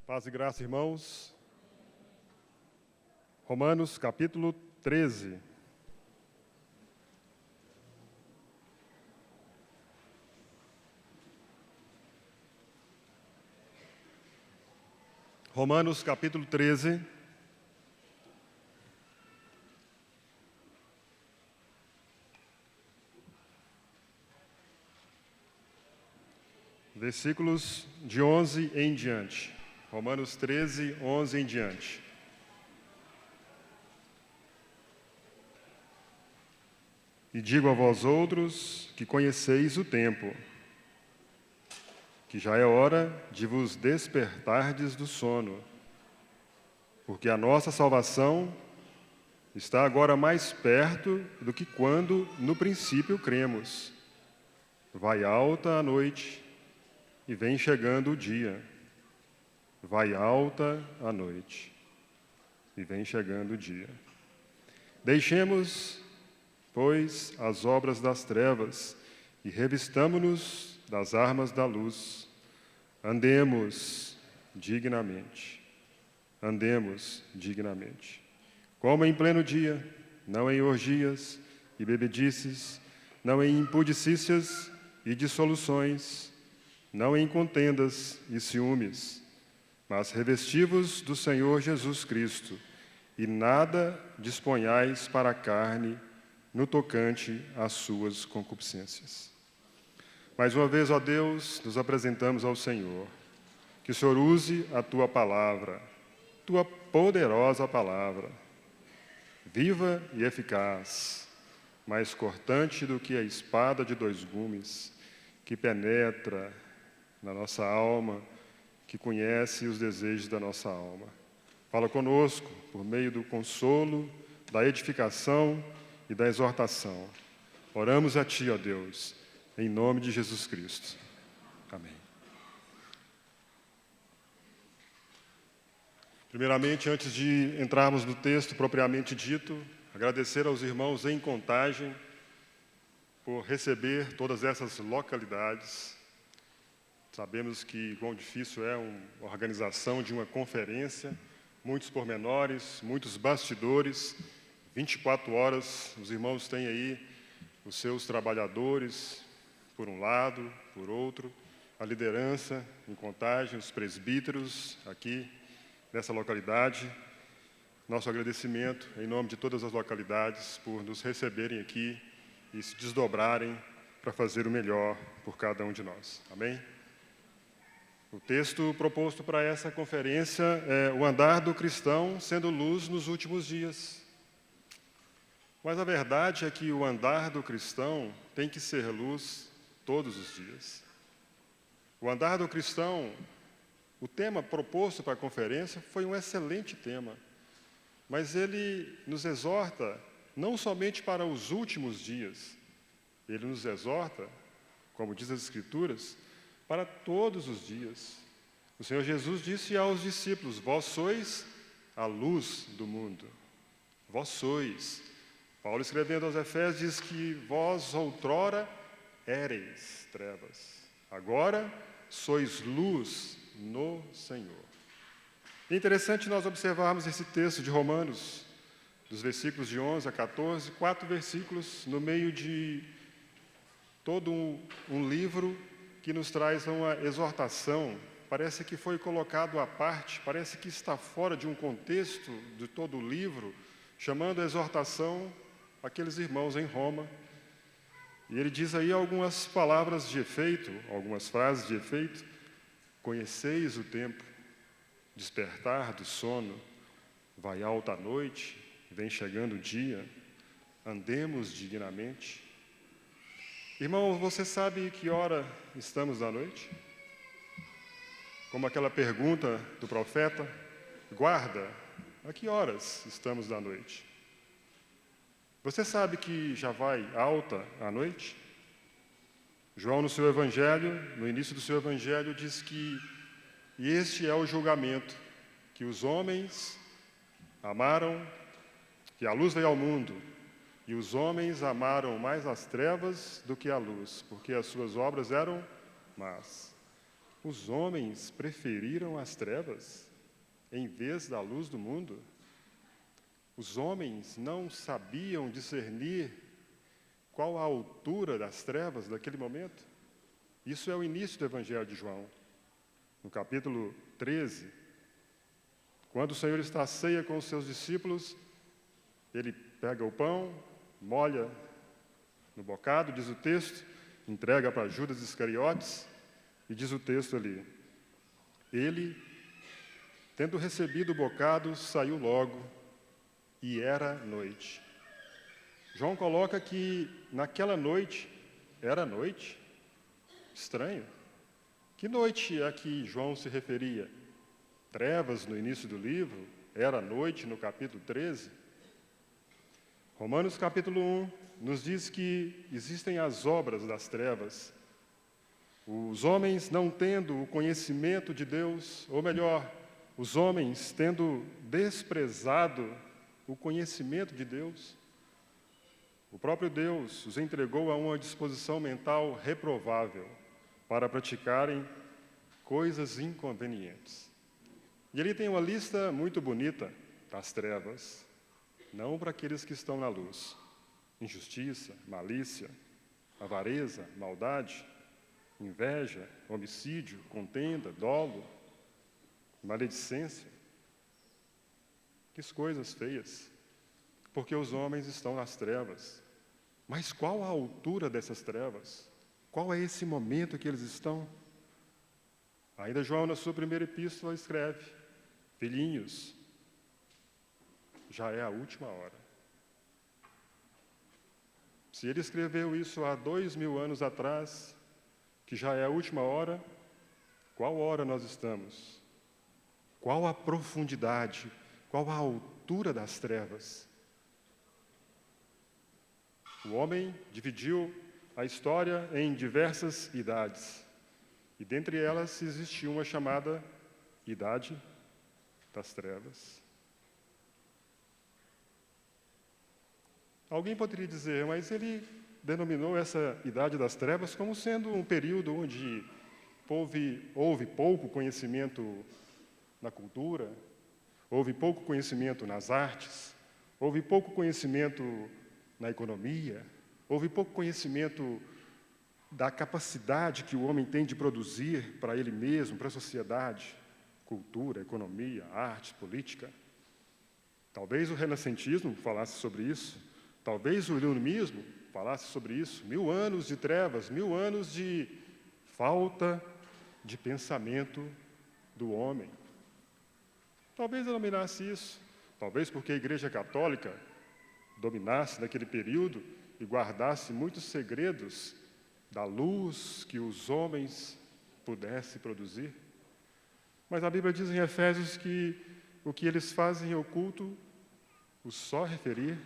Paz e graça, irmãos. Romanos, capítulo 13. Romanos, capítulo 13. Versículos de 11 em diante. Romanos 13, 11 em diante. E digo a vós outros que conheceis o tempo, que já é hora de vos despertardes do sono, porque a nossa salvação está agora mais perto do que quando no princípio cremos. Vai alta a noite e vem chegando o dia. Vai alta a noite e vem chegando o dia. Deixemos, pois, as obras das trevas e revistamo-nos das armas da luz. Andemos dignamente. Andemos dignamente. Como em pleno dia, não em orgias e bebedices, não em impudicícias e dissoluções, não em contendas e ciúmes, mas revesti-vos do Senhor Jesus Cristo, e nada disponhais para a carne no tocante às suas concupiscências. Mais uma vez, ó Deus, nos apresentamos ao Senhor. Que o Senhor use a Tua palavra, Tua poderosa palavra, viva e eficaz, mais cortante do que a espada de dois gumes, que penetra na nossa alma, que conhece os desejos da nossa alma. Fala conosco por meio do consolo, da edificação e da exortação. Oramos a Ti, ó Deus, em nome de Jesus Cristo. Amém. Primeiramente, antes de entrarmos no texto propriamente dito, agradecer aos irmãos em Contagem por receber todas essas localidades. Sabemos que quão difícil é a organização de uma conferência, muitos pormenores, muitos bastidores, 24 horas, os irmãos têm aí os seus trabalhadores, por um lado, por outro, a liderança em Contagem, os presbíteros aqui nessa localidade. Nosso agradecimento em nome de todas as localidades por nos receberem aqui e se desdobrarem para fazer o melhor por cada um de nós. Amém? O texto proposto para essa conferência é o andar do cristão sendo luz nos últimos dias. Mas a verdade é que o andar do cristão tem que ser luz todos os dias. O andar do cristão, o tema proposto para a conferência foi um excelente tema, mas ele nos exorta não somente para os últimos dias, ele nos exorta, como diz as Escrituras, para todos os dias. O Senhor Jesus disse aos discípulos: vós sois a luz do mundo. Vós sois. Paulo, escrevendo aos Efésios, diz que vós outrora éreis trevas. Agora sois luz no Senhor. É interessante nós observarmos esse texto de Romanos, dos versículos de 11 a 14, 4 versículos no meio de todo um livro que nos traz uma exortação. Parece que foi colocado à parte, parece que está fora de um contexto de todo o livro, chamando a exortação aqueles irmãos em Roma. E ele diz aí algumas palavras de efeito, algumas frases de efeito. Conheceis o tempo, despertar do sono, vai alta a noite, vem chegando o dia, andemos dignamente. Irmão, você sabe que hora estamos da noite? Como aquela pergunta do profeta, guarda, a que horas estamos da noite? Você sabe que já vai alta a noite? João, no seu evangelho, no início do seu evangelho, diz que este é o julgamento, que os homens amaram, que a luz veio ao mundo, e os homens amaram mais as trevas do que a luz, porque as suas obras eram más. os homens preferiram as trevas em vez da luz do mundo. Os homens não sabiam discernir qual a altura das trevas daquele momento. Isso é o início do Evangelho de João. No capítulo 13, quando o Senhor está à ceia com os seus discípulos, ele pega o pão, molha no bocado, diz o texto, entrega para Judas Iscariotes, e diz o texto ali: ele, tendo recebido o bocado, saiu logo, e era noite. João coloca que naquela noite, era noite. Estranho. Que noite a que João se referia? Trevas no início do livro? Era noite no capítulo 13? Romanos capítulo 1 nos diz que existem as obras das trevas. Os homens não tendo o conhecimento de Deus, ou melhor, os homens tendo desprezado o conhecimento de Deus, o próprio Deus os entregou a uma disposição mental reprovável para praticarem coisas inconvenientes. E ele tem uma lista muito bonita das trevas, não para aqueles que estão na luz: injustiça, malícia, avareza, maldade, inveja, homicídio, contenda, dolo, maledicência. Que coisas feias, porque os homens estão nas trevas. Mas qual a altura dessas trevas? Qual é esse momento que eles estão? Ainda João, na sua primeira epístola, escreve: filhinhos, já é a última hora. Se ele escreveu isso há 2000 anos atrás, que já é a última hora, qual hora nós estamos? Qual a profundidade? Qual a altura das trevas? O homem dividiu a história em diversas idades, e dentre elas existe uma chamada Idade das Trevas. Alguém poderia dizer, mas ele denominou essa Idade das Trevas como sendo um período onde houve pouco conhecimento na cultura, houve pouco conhecimento nas artes, houve pouco conhecimento na economia, houve pouco conhecimento da capacidade que o homem tem de produzir para ele mesmo, para a sociedade, cultura, economia, arte, política. Talvez o renascentismo falasse sobre isso, talvez o iluminismo falasse sobre isso. 1000 anos de trevas, 1000 anos de falta de pensamento do homem. Talvez denominasse isso, talvez porque a Igreja Católica dominasse naquele período e guardasse muitos segredos da luz que os homens pudessem produzir. Mas a Bíblia diz em Efésios que o que eles fazem em oculto, o só referir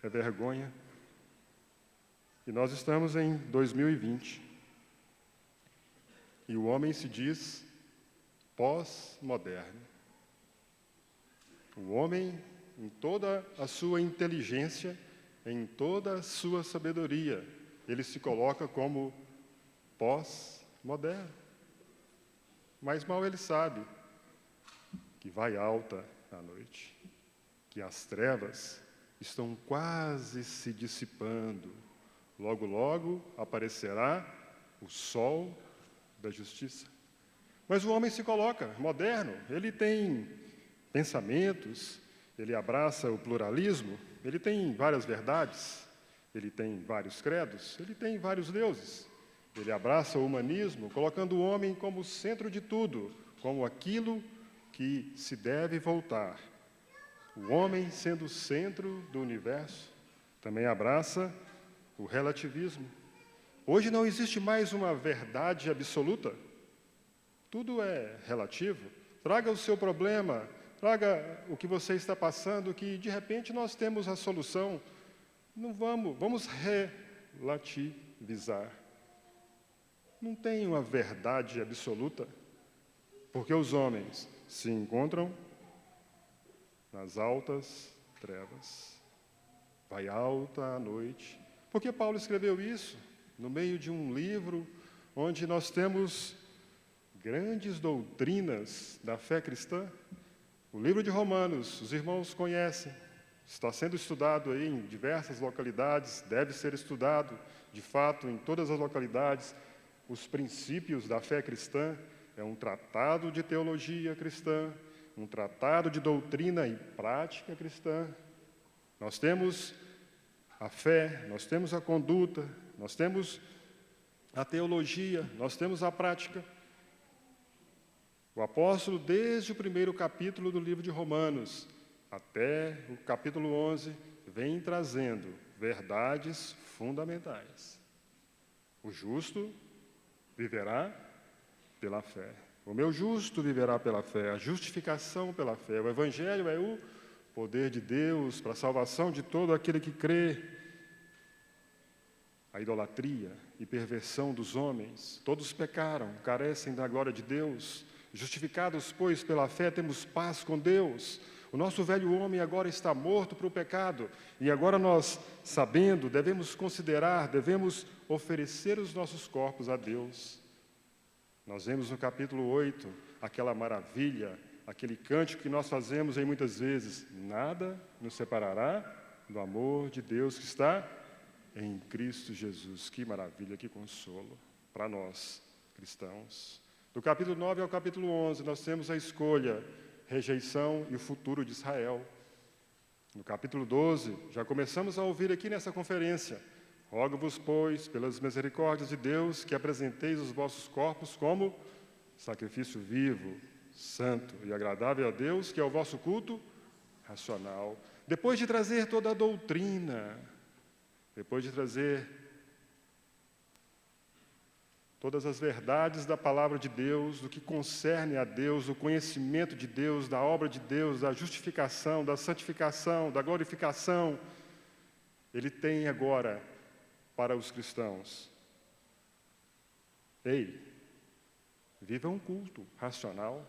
é vergonha. E nós estamos em 2020. E o homem se diz pós-moderno. O homem, em toda a sua inteligência, em toda a sua sabedoria, ele se coloca como pós-moderno. Mas mal ele sabe que vai alta a noite, que as trevas estão quase se dissipando. Logo, logo aparecerá o sol da justiça. Mas o homem se coloca moderno, ele tem pensamentos, ele abraça o pluralismo, ele tem várias verdades, ele tem vários credos, ele tem vários deuses. Ele abraça o humanismo, colocando o homem como o centro de tudo, como aquilo que se deve voltar. O homem, sendo o centro do universo, também abraça o relativismo. Hoje não existe mais uma verdade absoluta. Tudo é relativo. Traga o seu problema, traga o que você está passando, que de repente nós temos a solução. Não vamos relativizar. Não tem uma verdade absoluta, porque os homens se encontram nas altas trevas. Vai alta a noite. Por que Paulo escreveu isso? No meio de um livro onde nós temos grandes doutrinas da fé cristã. O livro de Romanos, os irmãos conhecem, está sendo estudado aí em diversas localidades, deve ser estudado, de fato, em todas as localidades. Os princípios da fé cristã é um tratado de teologia cristã, um tratado de doutrina e prática cristã. Nós temos a fé, nós temos a conduta, nós temos a teologia, nós temos a prática. O apóstolo, desde o primeiro capítulo do livro de Romanos até o capítulo 11, vem trazendo verdades fundamentais. O justo viverá pela fé. O meu justo viverá pela fé, a justificação pela fé. O Evangelho é o poder de Deus para a salvação de todo aquele que crê. A idolatria e perversão dos homens, todos pecaram, carecem da glória de Deus. Justificados, pois, pela fé, temos paz com Deus. O nosso velho homem agora está morto para o pecado. E agora nós, sabendo, devemos considerar, devemos oferecer os nossos corpos a Deus. Nós vemos no capítulo 8, aquela maravilha, aquele cântico que nós fazemos em muitas vezes. Nada nos separará do amor de Deus que está em Cristo Jesus. Que maravilha, que consolo para nós, cristãos. Do capítulo 9 ao capítulo 11, nós temos a escolha, rejeição e o futuro de Israel. No capítulo 12, já começamos a ouvir aqui nessa conferência: rogo-vos, pois, pelas misericórdias de Deus, que apresenteis os vossos corpos como sacrifício vivo, santo e agradável a Deus, que é o vosso culto racional. Depois de trazer toda a doutrina, depois de trazer todas as verdades da palavra de Deus, do que concerne a Deus, do conhecimento de Deus, da obra de Deus, da justificação, da santificação, da glorificação, ele tem agora para os cristãos: ei, viva um culto racional,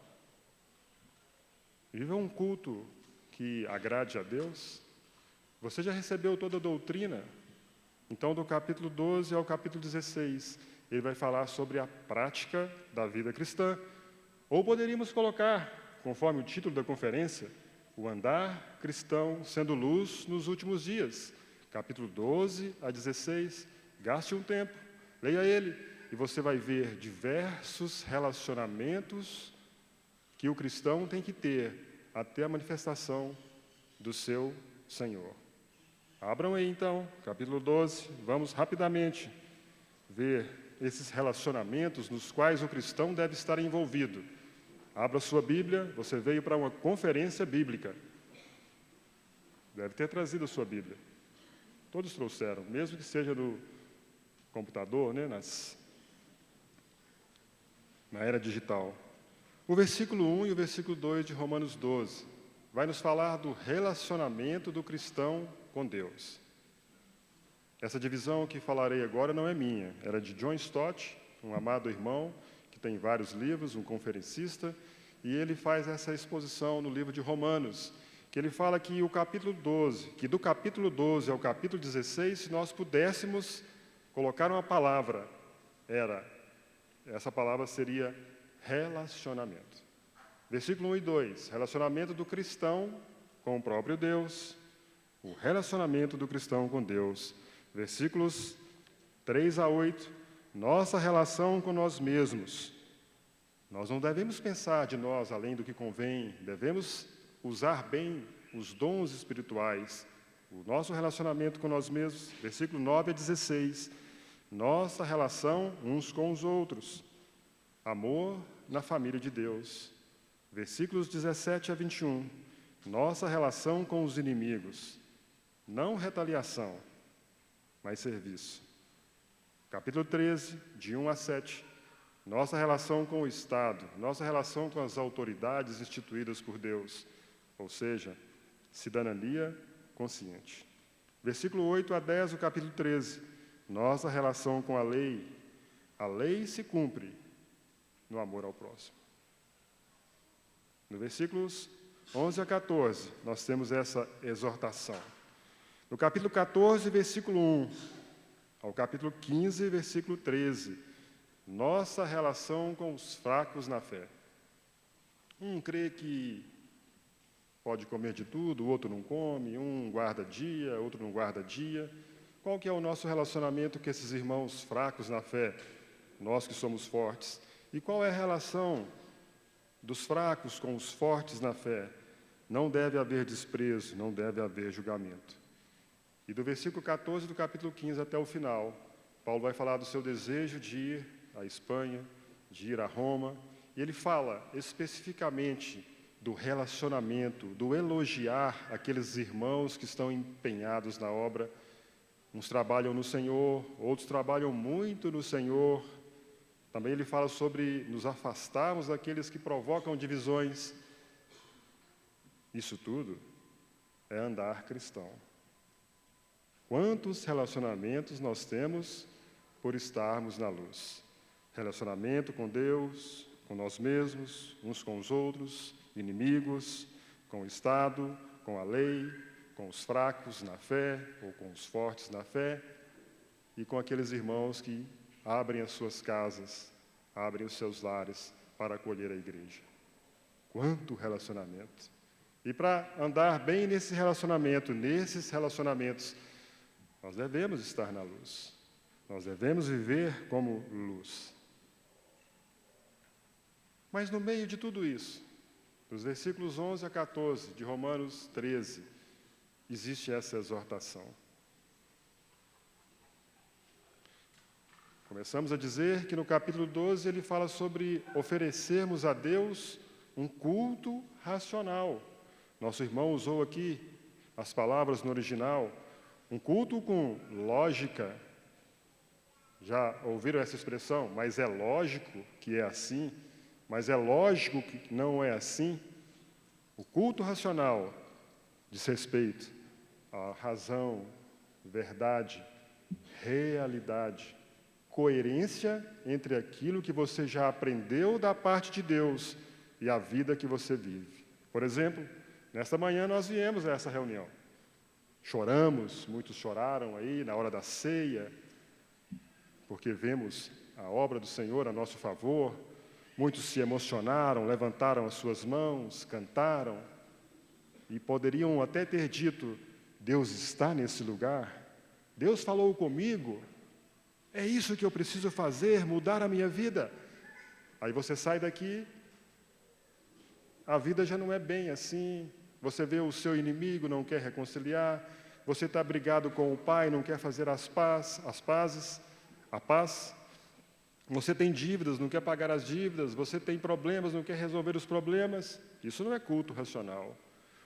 viva um culto que agrade a Deus. Você já recebeu toda a doutrina? Então, do capítulo 12 ao capítulo 16, ele vai falar sobre a prática da vida cristã. Ou poderíamos colocar, conforme o título da conferência, o andar cristão sendo luz nos últimos dias. Capítulo 12 a 16, gaste um tempo, leia ele, e você vai ver diversos relacionamentos que o cristão tem que ter até a manifestação do seu Senhor. Abram aí, então, capítulo 12, vamos rapidamente ver esses relacionamentos nos quais o cristão deve estar envolvido. Abra sua Bíblia, você veio para uma conferência bíblica. Deve ter trazido a sua Bíblia. Todos trouxeram, mesmo que seja no computador, né, na era digital. O versículo 1 e o versículo 2 de Romanos 12 vai nos falar do relacionamento do cristão com Deus. Essa divisão que falarei agora não é minha, era de John Stott, um amado irmão, que tem vários livros, um conferencista, e ele faz essa exposição no livro de Romanos, que ele fala que do capítulo 12 ao capítulo 16, se nós pudéssemos colocar uma palavra, essa palavra seria relacionamento. Versículo 1 e 2, relacionamento do cristão com o próprio Deus, o relacionamento do cristão com Deus. Versículos 3 a 8, nossa relação com nós mesmos. Nós não devemos pensar de nós além do que convém, devemos usar bem os dons espirituais. O nosso relacionamento com nós mesmos, versículo 9 a 16, nossa relação uns com os outros, amor na família de Deus. Versículos 17 a 21, nossa relação com os inimigos, não retaliação, mas serviço. Capítulo 13, de 1 a 7, nossa relação com o Estado, nossa relação com as autoridades instituídas por Deus, ou seja, cidadania consciente. Versículo 8 a 10 do capítulo 13, nossa relação com a lei se cumpre no amor ao próximo. No versículos 11 a 14, nós temos essa exortação. No capítulo 14, versículo 1, ao capítulo 15, versículo 13, nossa relação com os fracos na fé. Um crê que pode comer de tudo, o outro não come, um guarda dia, outro não guarda dia. Qual que é o nosso relacionamento com esses irmãos fracos na fé, nós que somos fortes? E qual é a relação dos fracos com os fortes na fé? Não deve haver desprezo, não deve haver julgamento. E do versículo 14 do capítulo 15 até o final, Paulo vai falar do seu desejo de ir à Espanha, de ir a Roma, e ele fala especificamente do relacionamento, do elogiar aqueles irmãos que estão empenhados na obra. Uns trabalham no Senhor, outros trabalham muito no Senhor. Também ele fala sobre nos afastarmos daqueles que provocam divisões. Isso tudo é andar cristão. Quantos relacionamentos nós temos por estarmos na luz? Relacionamento com Deus, com nós mesmos, uns com os outros, inimigos, com o Estado, com a lei, com os fracos na fé ou com os fortes na fé e com aqueles irmãos que abrem as suas casas, abrem os seus lares para acolher a igreja. Quanto relacionamento! E para andar bem nesses relacionamentos, nós devemos estar na luz. Nós devemos viver como luz. Mas no meio de tudo isso, dos versículos 11 a 14 de Romanos 13, existe essa exortação. Começamos a dizer que no capítulo 12 ele fala sobre oferecermos a Deus um culto racional. Nosso irmão usou aqui as palavras no original, um culto com lógica. Já ouviram essa expressão? Mas é lógico que é assim? Mas é lógico que não é assim? O culto racional diz respeito à razão, verdade, realidade, coerência entre aquilo que você já aprendeu da parte de Deus e a vida que você vive. Por exemplo, nesta manhã nós viemos a essa reunião. Choramos, muitos choraram aí na hora da ceia, porque vemos a obra do Senhor a nosso favor. Muitos se emocionaram, levantaram as suas mãos, cantaram, e poderiam até ter dito: Deus está nesse lugar, Deus falou comigo, é isso que eu preciso fazer, mudar a minha vida. Aí você sai daqui, a vida já não é bem assim, você vê o seu inimigo, não quer reconciliar, você está brigado com o pai, não quer fazer a paz. Você tem dívidas, não quer pagar as dívidas, você tem problemas, não quer resolver os problemas. Isso não é culto racional.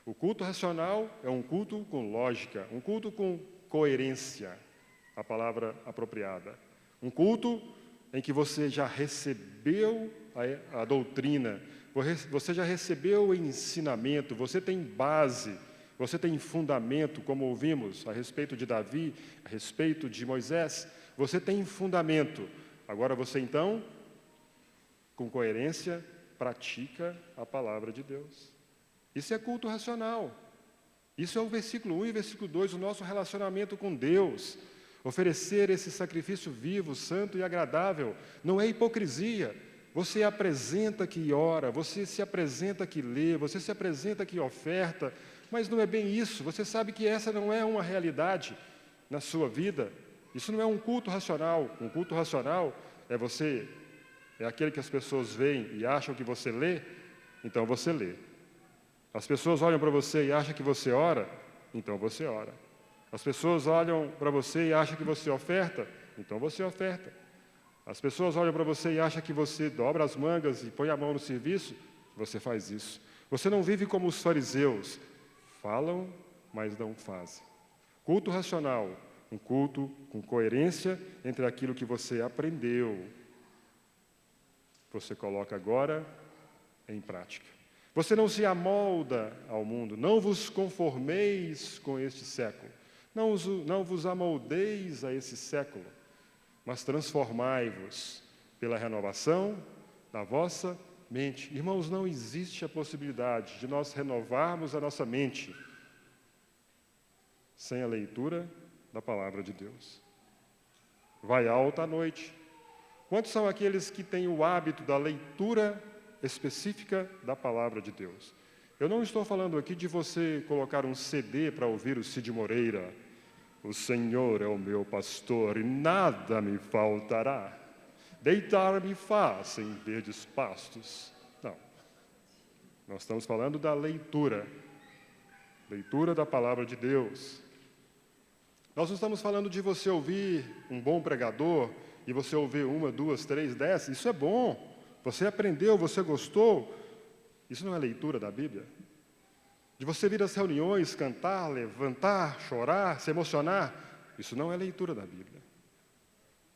O culto racional é um culto com lógica, um culto com coerência, a palavra apropriada. Um culto em que você já recebeu a doutrina, você já recebeu o ensinamento, você tem base, você tem fundamento, como ouvimos a respeito de Davi, a respeito de Moisés, você tem fundamento. Agora você, então, com coerência, pratica a palavra de Deus. Isso é culto racional. Isso é o versículo 1 e versículo 2, o nosso relacionamento com Deus. Oferecer esse sacrifício vivo, santo e agradável. Não é hipocrisia. Você apresenta que ora, você se apresenta que lê, você se apresenta que oferta, mas não é bem isso. Você sabe que essa não é uma realidade na sua vida. Isso não é um culto racional. Um culto racional é aquele que as pessoas veem e acham que você lê, então você lê. As pessoas olham para você e acham que você ora, então você ora. As pessoas olham para você e acham que você oferta, então você oferta. As pessoas olham para você e acham que você dobra as mangas e põe a mão no serviço, você faz isso. Você não vive como os fariseus, falam, mas não fazem. Culto racional, um culto com coerência entre aquilo que você aprendeu. Você coloca agora em prática. Você não se amolda ao mundo, não vos conformeis com este século, não vos amoldeis a esse século, mas transformai-vos pela renovação da vossa mente. Irmãos, não existe a possibilidade de nós renovarmos a nossa mente sem a leitura da palavra de Deus. Vai alta a noite, Quantos são aqueles que têm o hábito da leitura específica da palavra de Deus? Eu não estou falando aqui de você colocar um CD para ouvir o Cid Moreira. O Senhor é o meu pastor e nada me faltará. Deitar-me faz em verdes pastos. Não. Nós estamos falando da leitura. Leitura da palavra de Deus. Nós não estamos falando de você ouvir um bom pregador e você ouvir 1, 2, 3, 10. Isso é bom. Você aprendeu, você gostou. Isso não é leitura da Bíblia? De você vir às reuniões, cantar, levantar, chorar, se emocionar. Isso não é leitura da Bíblia.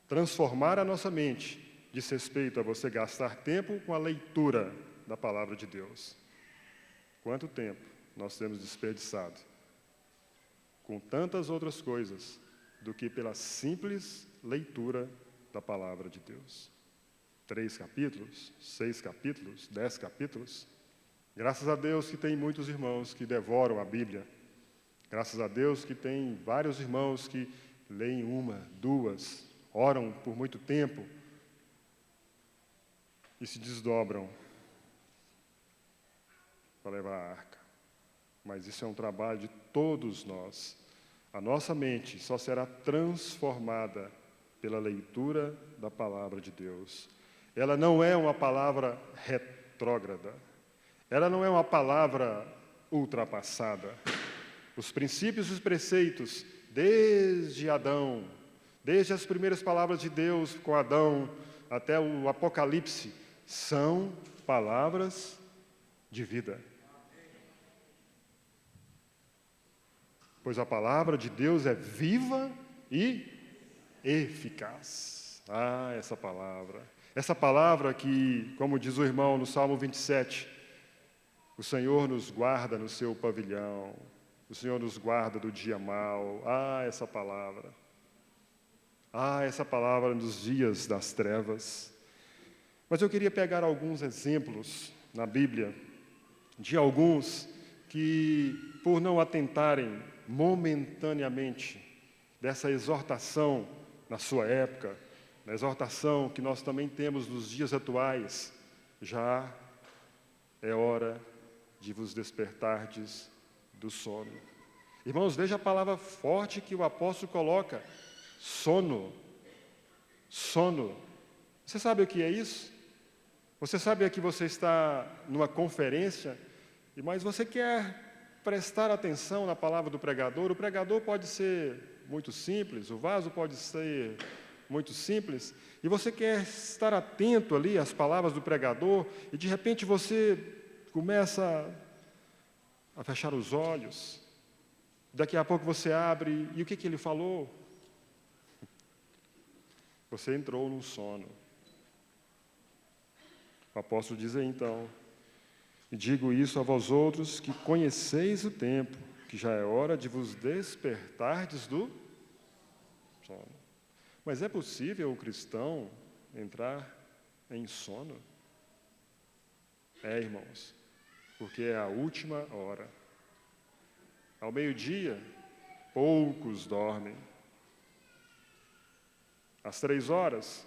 Transformar a nossa mente diz respeito a você gastar tempo com a leitura da palavra de Deus. Quanto tempo nós temos desperdiçado com tantas outras coisas do que pela simples leitura da palavra de Deus. 3 capítulos, 6 capítulos, 10 capítulos. Graças a Deus que tem muitos irmãos que devoram a Bíblia. Graças a Deus que tem vários irmãos que leem 1, 2, oram por muito tempo e se desdobram para levar a arca. Mas isso é um trabalho de todos nós. A nossa mente só será transformada pela leitura da palavra de Deus. Ela não é uma palavra retrógrada. Ela não é uma palavra ultrapassada. Os princípios e os preceitos, desde Adão, desde as primeiras palavras de Deus com Adão, até o Apocalipse, são palavras de vida. Pois a palavra de Deus é viva e eficaz. Ah, essa palavra. Essa palavra que, como diz o irmão no Salmo 27, o Senhor nos guarda no seu pavilhão, o Senhor nos guarda do dia mau. Ah, essa palavra. Ah, essa palavra nos dias das trevas. Mas eu queria pegar alguns exemplos na Bíblia de alguns que, por não atentarem momentaneamente dessa exortação na sua época, na exortação que nós também temos nos dias atuais, já é hora de vos despertardes do sono. Irmãos, veja a palavra forte que o apóstolo coloca: sono. Sono. Você sabe o que é isso? Você sabe que você está numa conferência, mas você quer prestar atenção na palavra do pregador. O pregador pode ser muito simples, o vaso pode ser muito simples, e você quer estar atento ali às palavras do pregador, e de repente você começa a fechar os olhos. Daqui a pouco você abre, e o que ele falou? Você entrou num sono. O apóstolo diz aí, então: e digo isso a vós outros que conheceis o tempo, que já é hora de vos despertardes do sono. Mas é possível o cristão entrar em sono? É, irmãos, porque é a última hora. Ao meio-dia, poucos dormem. Às 3 horas,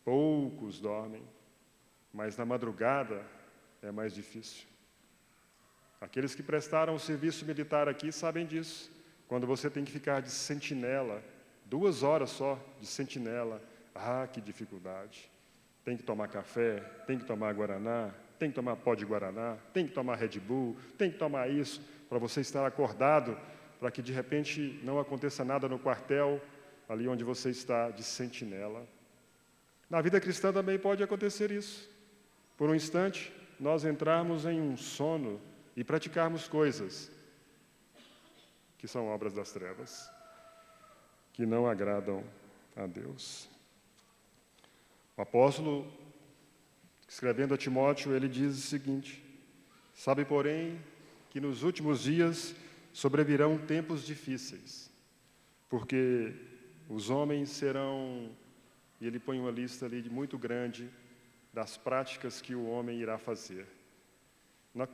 poucos dormem. Mas na madrugada é mais difícil. Aqueles que prestaram o serviço militar aqui sabem disso. Quando você tem que ficar de sentinela, 2 horas só de sentinela, que dificuldade. Tem que tomar café, tem que tomar guaraná, tem que tomar pó de guaraná, tem que tomar Red Bull, tem que tomar isso, para você estar acordado, para que de repente não aconteça nada no quartel, ali onde você está de sentinela. Na vida cristã também pode acontecer isso. Por um instante, nós entrarmos em um sono e praticarmos coisas que são obras das trevas, que não agradam a Deus. O apóstolo, escrevendo a Timóteo, ele diz o seguinte: sabe, porém, que nos últimos dias sobrevirão tempos difíceis, porque os homens serão, e ele põe uma lista ali muito grande das práticas que o homem irá fazer,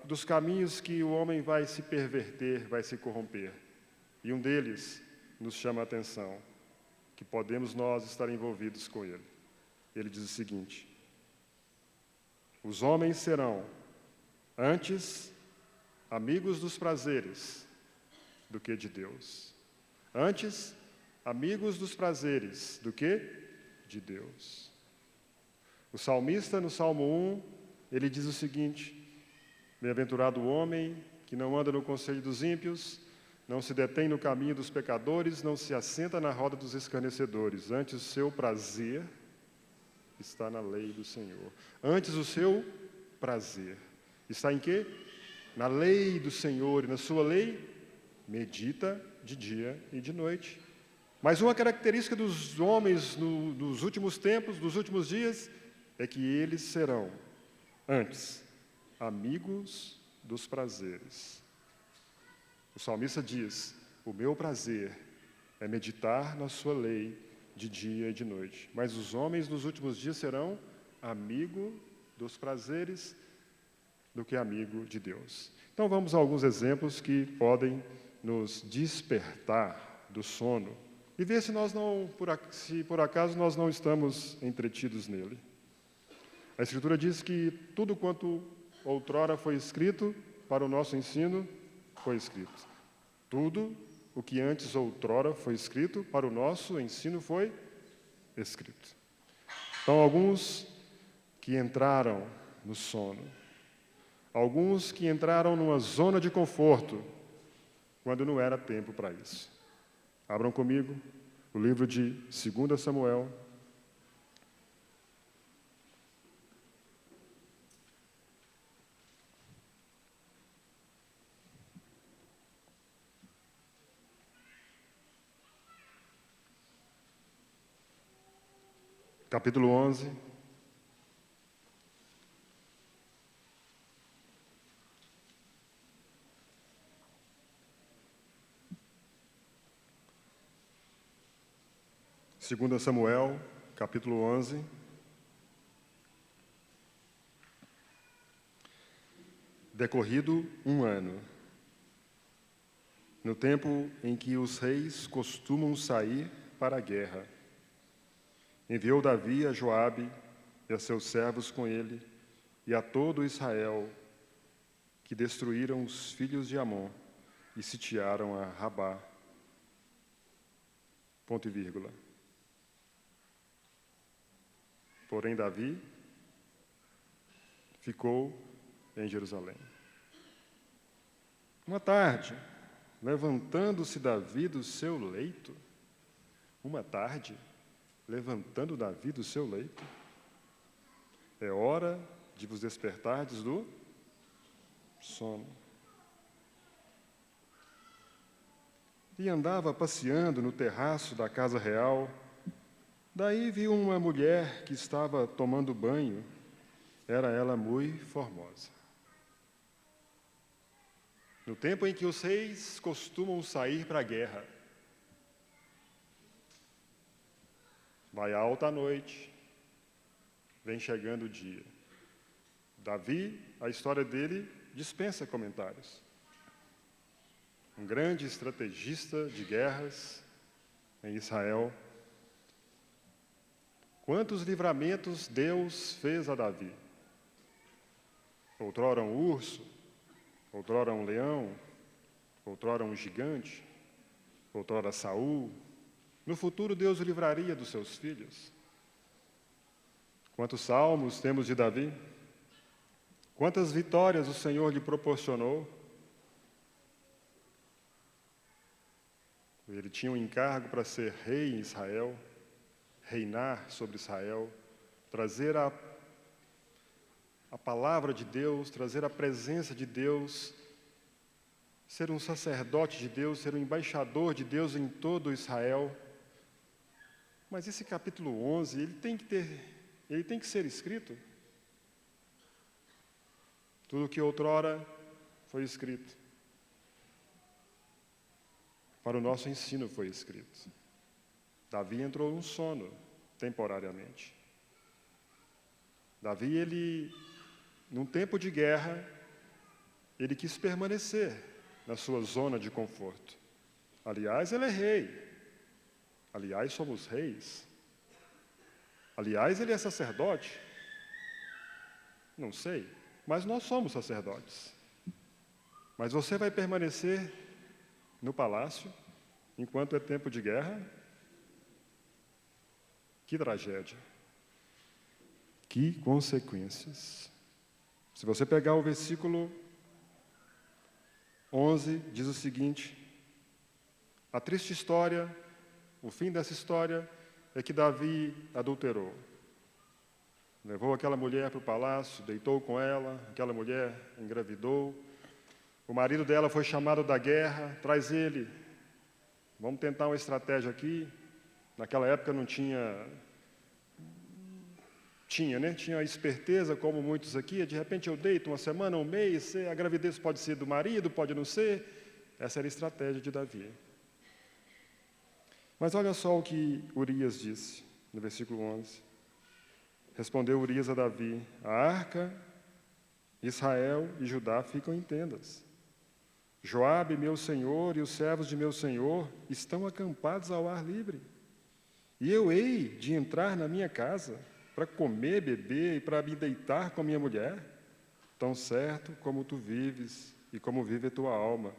dos caminhos que o homem vai se perverter, vai se corromper. E um deles nos chama a atenção, que podemos nós estar envolvidos com ele. ele diz o seguinte: os homens serão antes amigos dos prazeres do que de Deus. Antes amigos dos prazeres do que de Deus. O salmista, no Salmo 1, ele diz o seguinte: bem-aventurado o homem que não anda no conselho dos ímpios, não se detém no caminho dos pecadores, não se assenta na roda dos escarnecedores. Antes o seu prazer está na lei do Senhor. Antes o seu prazer está em quê? Na lei do Senhor, e na sua lei medita de dia e de noite. Mas uma característica dos homens dos últimos tempos, dos últimos dias, é que eles serão, antes, amigos dos prazeres. O salmista diz: o meu prazer é meditar na sua lei de dia e de noite. Mas os homens dos últimos dias serão amigo dos prazeres do que amigo de Deus. Então vamos a alguns exemplos que podem nos despertar do sono e ver se por acaso nós não estamos entretidos nele. A Escritura diz que tudo quanto outrora foi escrito para o nosso ensino foi escrito. Tudo o que antes outrora foi escrito para o nosso ensino foi escrito. Então, alguns que entraram no sono, alguns que entraram numa zona de conforto, quando não era tempo para isso. Abram comigo o livro de 2 Samuel, capítulo 11, Segunda Samuel, capítulo 11, decorrido um ano, no tempo em que os reis costumam sair para a guerra, enviou Davi a Joabe e a seus servos com ele e a todo Israel, que destruíram os filhos de Amon e sitiaram a Rabá. Ponto e vírgula. Porém, Davi ficou em Jerusalém. Uma tarde, levantando-se Davi do seu leito, levantando Davi do seu leito, é hora de vos despertardes do sono. E andava passeando no terraço da casa real. Daí viu uma mulher que estava tomando banho. Era ela muito formosa. No tempo em que os reis costumam sair para a guerra, vai alta a noite, vem chegando o dia. Davi, a história dele dispensa comentários. Um grande estrategista de guerras em Israel. Quantos livramentos Deus fez a Davi? Outrora um urso, outrora um leão, outrora um gigante, outrora Saul. No futuro, Deus o livraria dos seus filhos. Quantos salmos temos de Davi? Quantas vitórias o Senhor lhe proporcionou? Ele tinha um encargo para ser rei em Israel, reinar sobre Israel, trazer a palavra de Deus, trazer a presença de Deus, ser um sacerdote de Deus, ser um embaixador de Deus em todo Israel. Mas esse capítulo 11, ele tem que ser escrito. Tudo que outrora foi escrito, para o nosso ensino foi escrito. Davi entrou num sono, temporariamente. Davi, num tempo de guerra, ele quis permanecer na sua zona de conforto. Aliás, ele é rei. Aliás, somos reis. Aliás, ele é sacerdote. Não sei, mas nós somos sacerdotes. Mas você vai permanecer no palácio enquanto é tempo de guerra? Que tragédia. Que consequências. Se você pegar o versículo 11, diz o seguinte: a triste história, o fim dessa história é que Davi adulterou. Levou aquela mulher para o palácio, deitou com ela, aquela mulher engravidou. O marido dela foi chamado da guerra, traz ele. Vamos tentar uma estratégia aqui. Naquela época não tinha... Tinha esperteza, como muitos aqui. De repente eu deito uma semana, um mês, a gravidez pode ser do marido, pode não ser. Essa era a estratégia de Davi. Mas olha só o que Urias disse, no versículo 11. Respondeu Urias a Davi: a arca, Israel e Judá ficam em tendas. Joabe, meu senhor, e os servos de meu senhor estão acampados ao ar livre. E eu hei de entrar na minha casa para comer, beber e para me deitar com minha mulher? Tão certo como tu vives e como vive a tua alma,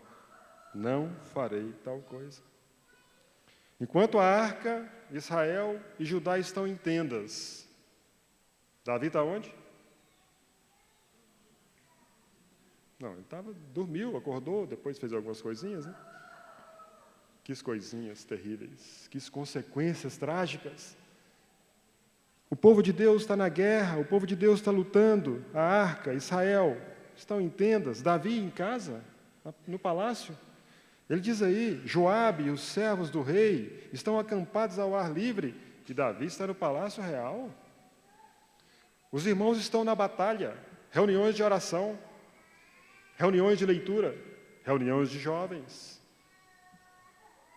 não farei tal coisa. Enquanto a arca, Israel e Judá estão em tendas, Davi está onde? Não, ele dormiu, acordou, depois fez algumas coisinhas, né? Que coisinhas terríveis, que consequências trágicas. O povo de Deus está na guerra, o povo de Deus está lutando, a arca, Israel, estão em tendas, Davi em casa, no palácio. Ele diz aí, Joabe e os servos do rei estão acampados ao ar livre, e Davi está no palácio real. Os irmãos estão na batalha, reuniões de oração, reuniões de leitura, reuniões de jovens,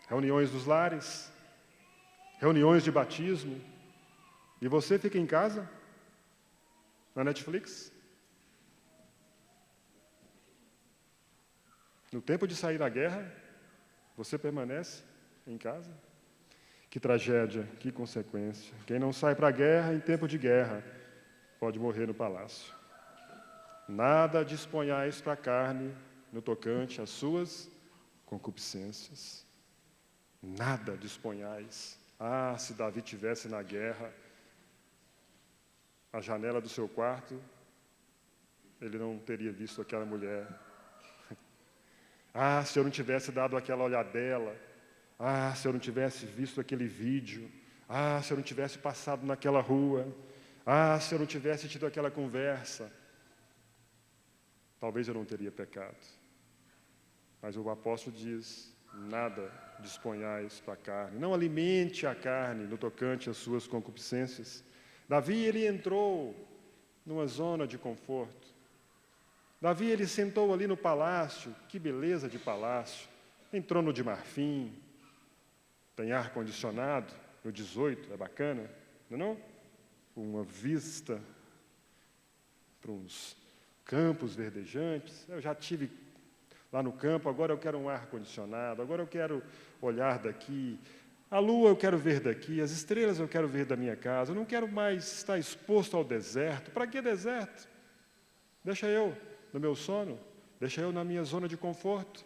reuniões dos lares, reuniões de batismo. E você fica em casa, na Netflix? No tempo de sair da guerra, você permanece em casa? Que tragédia, que consequência. Quem não sai para a guerra em tempo de guerra, pode morrer no palácio. Nada disponhais para a carne no tocante às suas concupiscências. Nada disponhais. Ah, se Davi tivesse na guerra, a janela do seu quarto, ele não teria visto aquela mulher. Ah, se eu não tivesse dado aquela olhadela. Ah, se eu não tivesse visto aquele vídeo. Ah, se eu não tivesse passado naquela rua. Ah, se eu não tivesse tido aquela conversa, talvez eu não teria pecado. Mas o apóstolo diz, nada disponhais para a carne. Não alimente a carne no tocante às suas concupiscências. Davi, ele entrou numa zona de conforto. Davi, ele sentou ali no palácio, que beleza de palácio. Entrou no de marfim, tem ar-condicionado, no 18, é bacana, não é não? Uma vista para uns campos verdejantes. Eu já tive lá no campo, agora eu quero um ar-condicionado, agora eu quero olhar daqui. A lua eu quero ver daqui, as estrelas eu quero ver da minha casa. Eu não quero mais estar exposto ao deserto. Para que deserto? Deixa eu no meu sono, deixa eu na minha zona de conforto.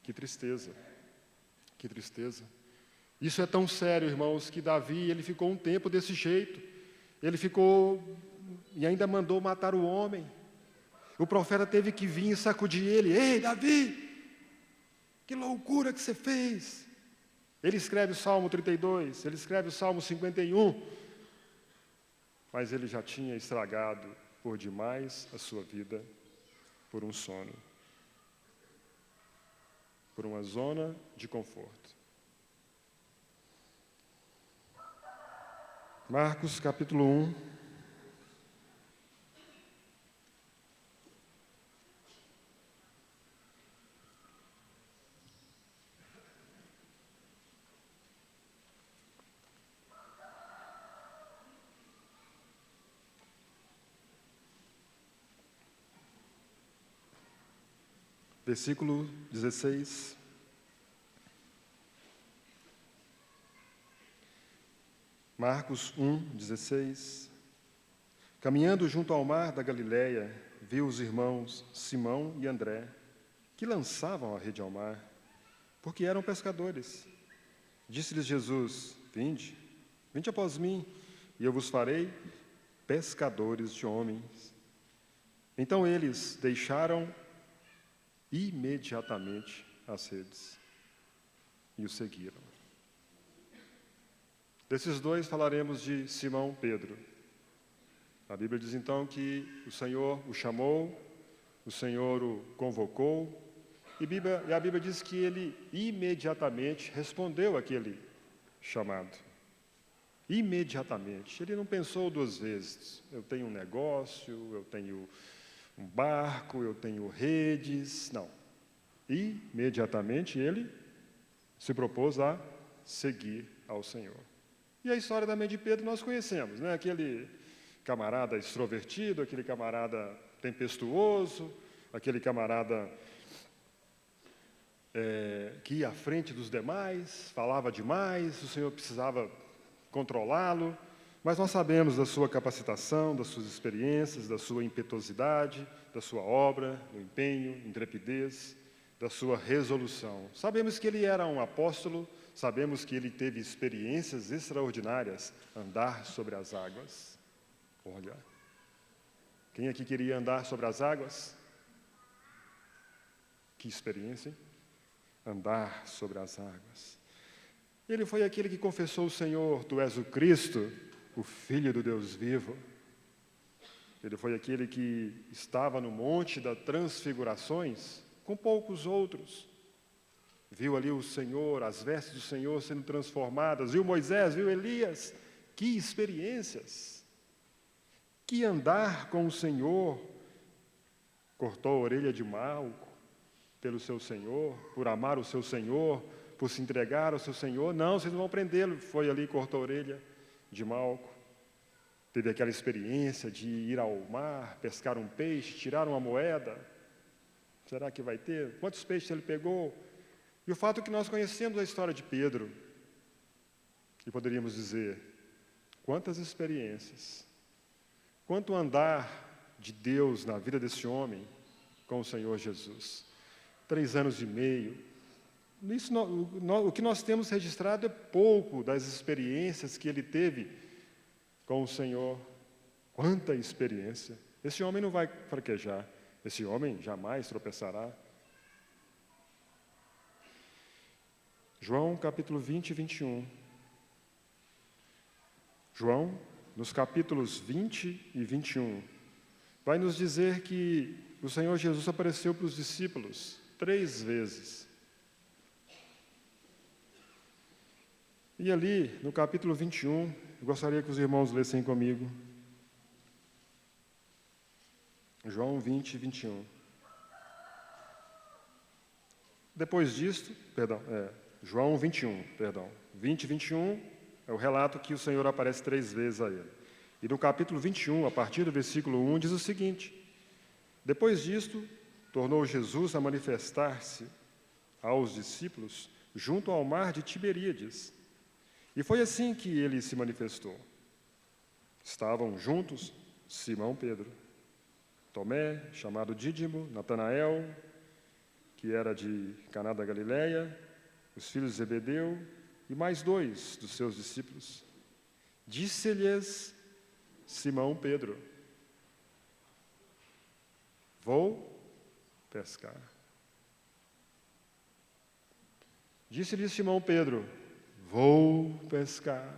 Que tristeza, que tristeza. Isso é tão sério, irmãos, que Davi, ele ficou um tempo desse jeito. Ele ficou, e ainda mandou matar o homem. O profeta teve que vir e sacudir ele. Ei, Davi, que loucura que você fez. Ele escreve o Salmo 32, ele escreve o Salmo 51, mas ele já tinha estragado por demais a sua vida por um sono, por uma zona de conforto. Marcos capítulo 1. Versículo 16. Marcos 1:16. Caminhando junto ao mar da Galileia, viu os irmãos Simão e André, que lançavam a rede ao mar, porque eram pescadores. Disse-lhes Jesus: vinde após mim, e eu vos farei pescadores de homens. Então eles deixaram imediatamente as redes e o seguiram. Desses dois falaremos de Simão Pedro. A Bíblia diz então que o Senhor o chamou, o Senhor o convocou, e a Bíblia diz que ele imediatamente respondeu àquele chamado. Imediatamente. Ele não pensou duas vezes. Eu tenho um negócio, eu tenho um barco, eu tenho redes. Não. Imediatamente ele se propôs a seguir ao Senhor. E a história também de Pedro nós conhecemos, né? Aquele camarada extrovertido, aquele camarada tempestuoso, aquele camarada que ia à frente dos demais, falava demais, o Senhor precisava controlá-lo, mas nós sabemos da sua capacitação, das suas experiências, da sua impetuosidade, da sua obra, do empenho, intrepidez, da sua resolução. Sabemos que ele era um apóstolo, sabemos que ele teve experiências extraordinárias, andar sobre as águas. Olha, quem aqui queria andar sobre as águas? Que experiência, hein? Andar sobre as águas. Ele foi aquele que confessou o Senhor: tu és o Cristo, o Filho do Deus vivo. Ele foi aquele que estava no Monte das Transfigurações, com poucos outros. Viu ali o Senhor, as vestes do Senhor sendo transformadas, viu Moisés, viu Elias. Que experiências! Que andar com o Senhor. Cortou a orelha de Malco pelo seu Senhor, por amar o seu Senhor, por se entregar ao seu Senhor. Não, vocês não vão prendê-lo. Foi ali e cortou a orelha de Malco. Teve aquela experiência de ir ao mar, pescar um peixe, tirar uma moeda. Será que vai ter? Quantos peixes ele pegou? E o fato é que nós conhecemos a história de Pedro, e poderíamos dizer, quantas experiências, quanto andar de Deus na vida desse homem com o Senhor Jesus. 3 anos e meio. Isso, o que nós temos registrado é pouco das experiências que ele teve com o Senhor. Quanta experiência! Esse homem não vai fraquejar, esse homem jamais tropeçará. João capítulo 20 e 21. João, nos capítulos 20 e 21, vai nos dizer que o Senhor Jesus apareceu para os discípulos 3 vezes. E ali, no capítulo 21, eu gostaria que os irmãos lessem comigo. João 20 e 21. Depois disto, João 21, 20 e 21 é o relato que o Senhor aparece 3 vezes a ele. E no capítulo 21, a partir do versículo 1, diz o seguinte: depois disto, tornou Jesus a manifestar-se aos discípulos junto ao mar de Tiberíades. E foi assim que ele se manifestou. Estavam juntos Simão Pedro, Tomé, chamado Dídimo, Natanael, que era de Caná da Galileia, os filhos de Zebedeu, e mais 2 dos seus discípulos. Disse-lhes Simão Pedro: vou pescar. Disse-lhe Simão Pedro: vou pescar.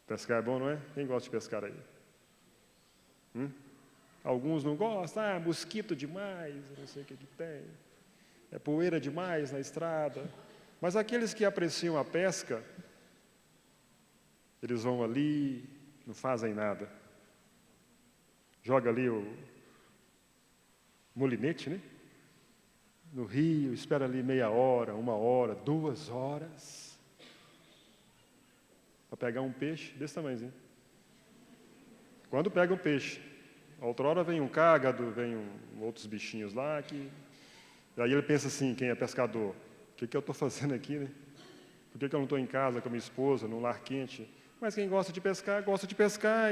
Pescar é bom, não é? Quem gosta de pescar aí? Alguns não gostam, mosquito demais, não sei o que tem, é poeira demais na estrada. Mas aqueles que apreciam a pesca, eles vão ali, não fazem nada. Joga ali o molinete, né? No rio, espera ali meia hora, 1 hora, 2 horas, para pegar um peixe desse tamanhozinho. Quando pega o peixe, outrora vem um cágado, vem outros bichinhos lá, e aí ele pensa assim, quem é pescador, o que eu estou fazendo aqui, né? Por que eu não estou em casa com a minha esposa, num lar quente? Mas quem gosta de pescar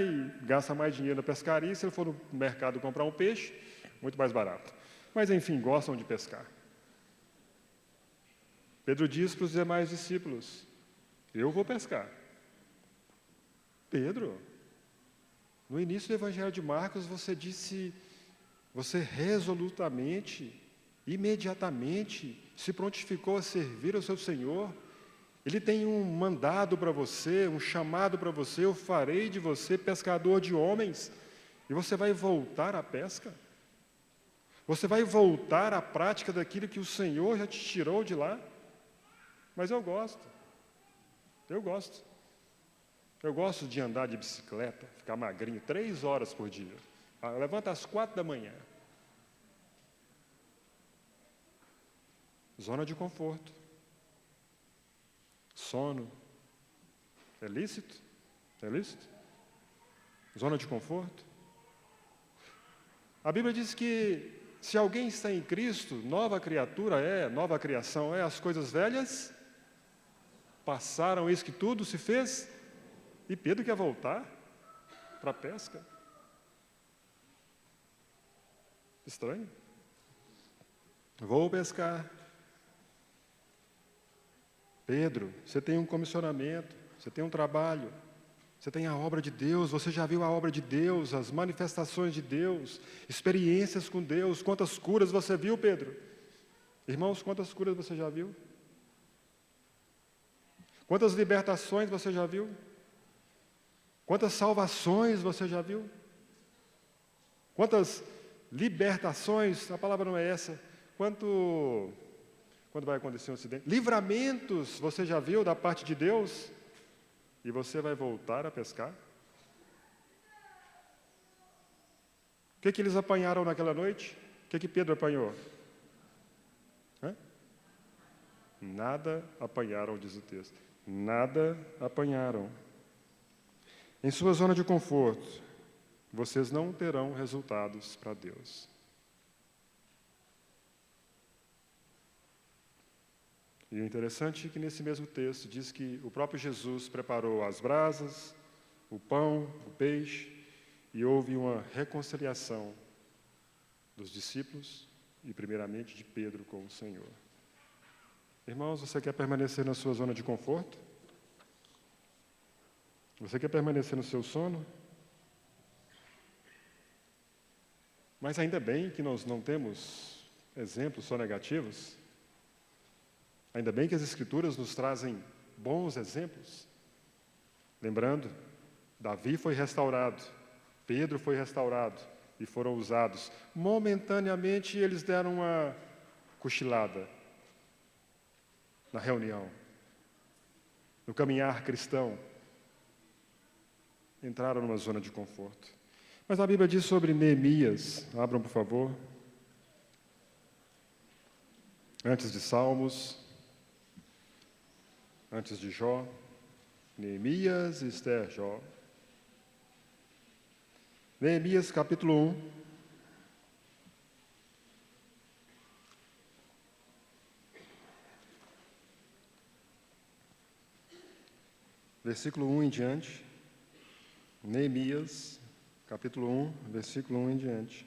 e gasta mais dinheiro na pescaria. Se ele for no mercado comprar um peixe, muito mais barato. Mas, enfim, gostam de pescar. Pedro diz para os demais discípulos, eu vou pescar. Pedro, no início do Evangelho de Marcos, você resolutamente, imediatamente, se prontificou a servir ao seu Senhor. Ele tem um mandado para você, um chamado para você, eu farei de você pescador de homens. E você vai voltar à pesca? Você vai voltar à prática daquilo que o Senhor já te tirou de lá? Mas eu gosto. Eu gosto de andar de bicicleta, ficar magrinho 3 horas por dia. Levanta às 4 da manhã. Zona de conforto. Sono. É lícito? É lícito? Zona de conforto. A Bíblia diz que se alguém está em Cristo, nova criatura é, nova criação é, as coisas velhas passaram, eis que tudo se fez. E Pedro quer voltar para a pesca. Estranho. Vou pescar. Pedro, você tem um comissionamento, você tem um trabalho, você tem a obra de Deus, você já viu a obra de Deus, as manifestações de Deus, experiências com Deus. Quantas curas você viu, Pedro? Irmãos, quantas curas você já viu? Quantas libertações você já viu? Quantas salvações você já viu? Quantas libertações, a palavra não é essa, quando vai acontecer um acidente? Livramentos você já viu da parte de Deus? E você vai voltar a pescar? O que eles apanharam naquela noite? O que Pedro apanhou? Nada apanharam, diz o texto. Nada apanharam. Em sua zona de conforto, vocês não terão resultados para Deus. E o interessante é que nesse mesmo texto diz que o próprio Jesus preparou as brasas, o pão, o peixe, e houve uma reconciliação dos discípulos e primeiramente de Pedro com o Senhor. Irmãos, você quer permanecer na sua zona de conforto? Você quer permanecer no seu sono? Mas ainda bem que nós não temos exemplos só negativos. Ainda bem que as Escrituras nos trazem bons exemplos. Lembrando, Davi foi restaurado, Pedro foi restaurado e foram usados. Momentaneamente eles deram uma cochilada na reunião, no caminhar cristão. Entraram numa zona de conforto. Mas a Bíblia diz sobre Neemias, abram por favor, antes de Salmos, antes de Jó, Neemias, Esther, Jó. Neemias capítulo 1. Versículo 1 em diante. Neemias, capítulo 1, versículo 1 em diante.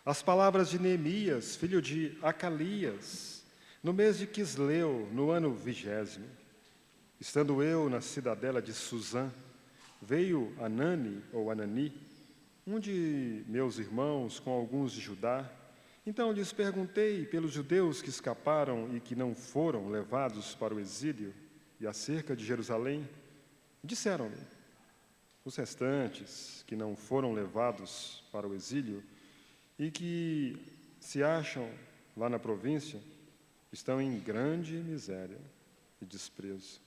As palavras de Neemias, filho de Acalias, no mês de Quisleu, no ano 20º, estando eu na cidadela de Suzã, veio Anani, um de meus irmãos, com alguns de Judá. Então lhes perguntei pelos judeus que escaparam e que não foram levados para o exílio, e acerca de Jerusalém. Disseram-me, os restantes que não foram levados para o exílio e que se acham lá na província, estão em grande miséria e desprezo.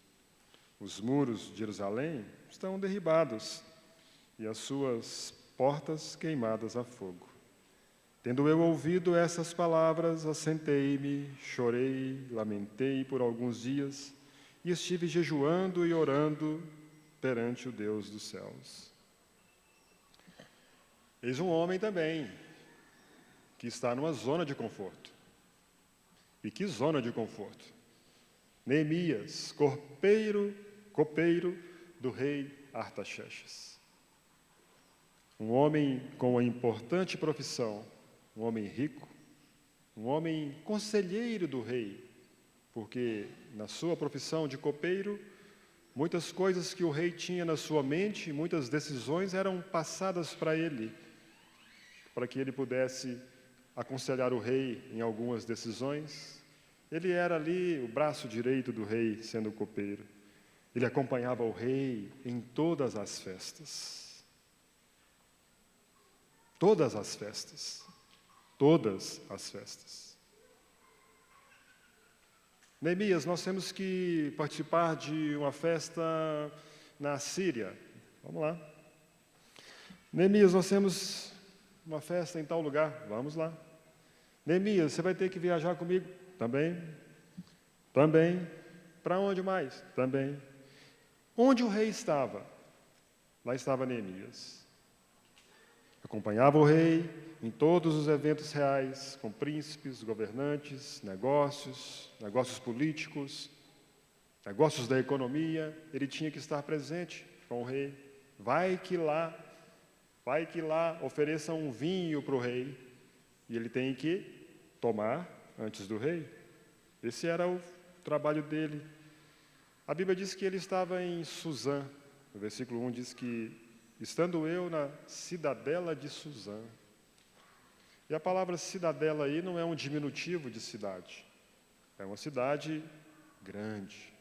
Os muros de Jerusalém estão derribados e as suas portas queimadas a fogo. Tendo eu ouvido essas palavras, assentei-me, chorei, lamentei por alguns dias e estive jejuando e orando perante o Deus dos céus. Eis um homem também que está numa zona de conforto. E que zona de conforto? Neemias, copeiro do rei Artaxerxes. Um homem com uma importante profissão, um homem rico, um homem conselheiro do rei, porque na sua profissão de copeiro, muitas coisas que o rei tinha na sua mente, muitas decisões eram passadas para ele, para que ele pudesse aconselhar o rei em algumas decisões. Ele era ali o braço direito do rei, sendo copeiro. Ele acompanhava o rei em todas as festas. Todas as festas. Todas as festas. Neemias, nós temos que participar de uma festa na Síria. Vamos lá. Neemias, nós temos uma festa em tal lugar. Vamos lá. Neemias, você vai ter que viajar comigo? Também. Também. Para onde mais? Também. Onde o rei estava? Lá estava Neemias. Acompanhava o rei em todos os eventos reais, com príncipes, governantes, negócios políticos, negócios da economia. Ele tinha que estar presente com o rei. Vai que lá ofereçam um vinho para o rei e ele tem que tomar antes do rei. Esse era o trabalho dele. A Bíblia diz que ele estava em Suzã. O versículo 1 diz que, estando eu na cidadela de Suzã. E a palavra cidadela aí não é um diminutivo de cidade. É uma cidade grande.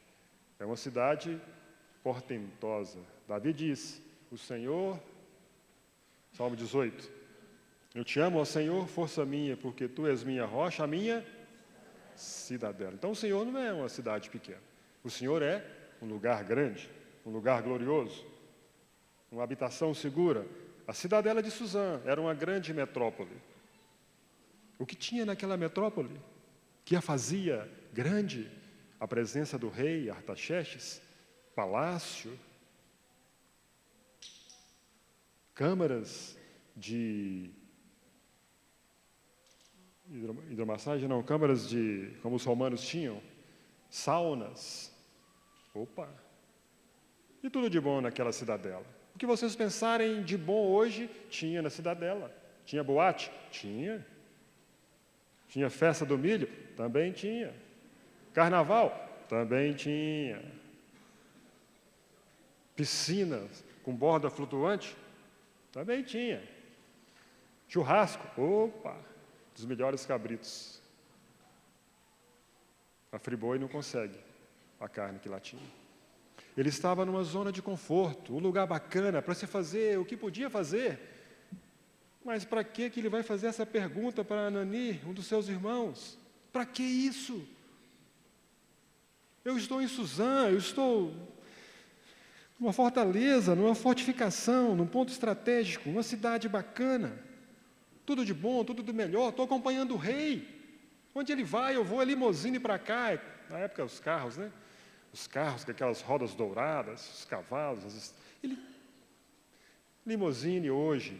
É uma cidade portentosa. Davi diz, o Senhor, Salmo 18, eu te amo, ó Senhor, força minha, porque tu és minha rocha, a minha cidadela. Então o Senhor não é uma cidade pequena. O Senhor é um lugar grande, um lugar glorioso, uma habitação segura. A cidadela de Suzã era uma grande metrópole. O que tinha naquela metrópole que a fazia grande? A presença do rei Artaxerxes, palácio, câmaras de hidromassagem, não, câmaras de, como os romanos tinham, saunas. Opa! E tudo de bom naquela cidadela. O que vocês pensarem de bom hoje, tinha na cidadela. Tinha boate? Tinha. Tinha festa do milho? Também tinha. Carnaval? Também tinha. Piscinas com borda flutuante? Também tinha. Churrasco? Opa! Dos melhores cabritos. A Friboi não consegue a carne que lá tinha. Ele estava numa zona de conforto, um lugar bacana para se fazer o que podia fazer. Mas para que ele vai fazer essa pergunta para Anani, um dos seus irmãos? Para que isso? Eu estou em Suzã, eu estou numa fortaleza, numa fortificação, num ponto estratégico, uma cidade bacana. Tudo de bom, tudo do melhor, estou acompanhando o rei. Onde ele vai, eu vou, é limousine para cá. Na época, os carros, né? Os carros com aquelas rodas douradas, os cavalos. Limousine hoje,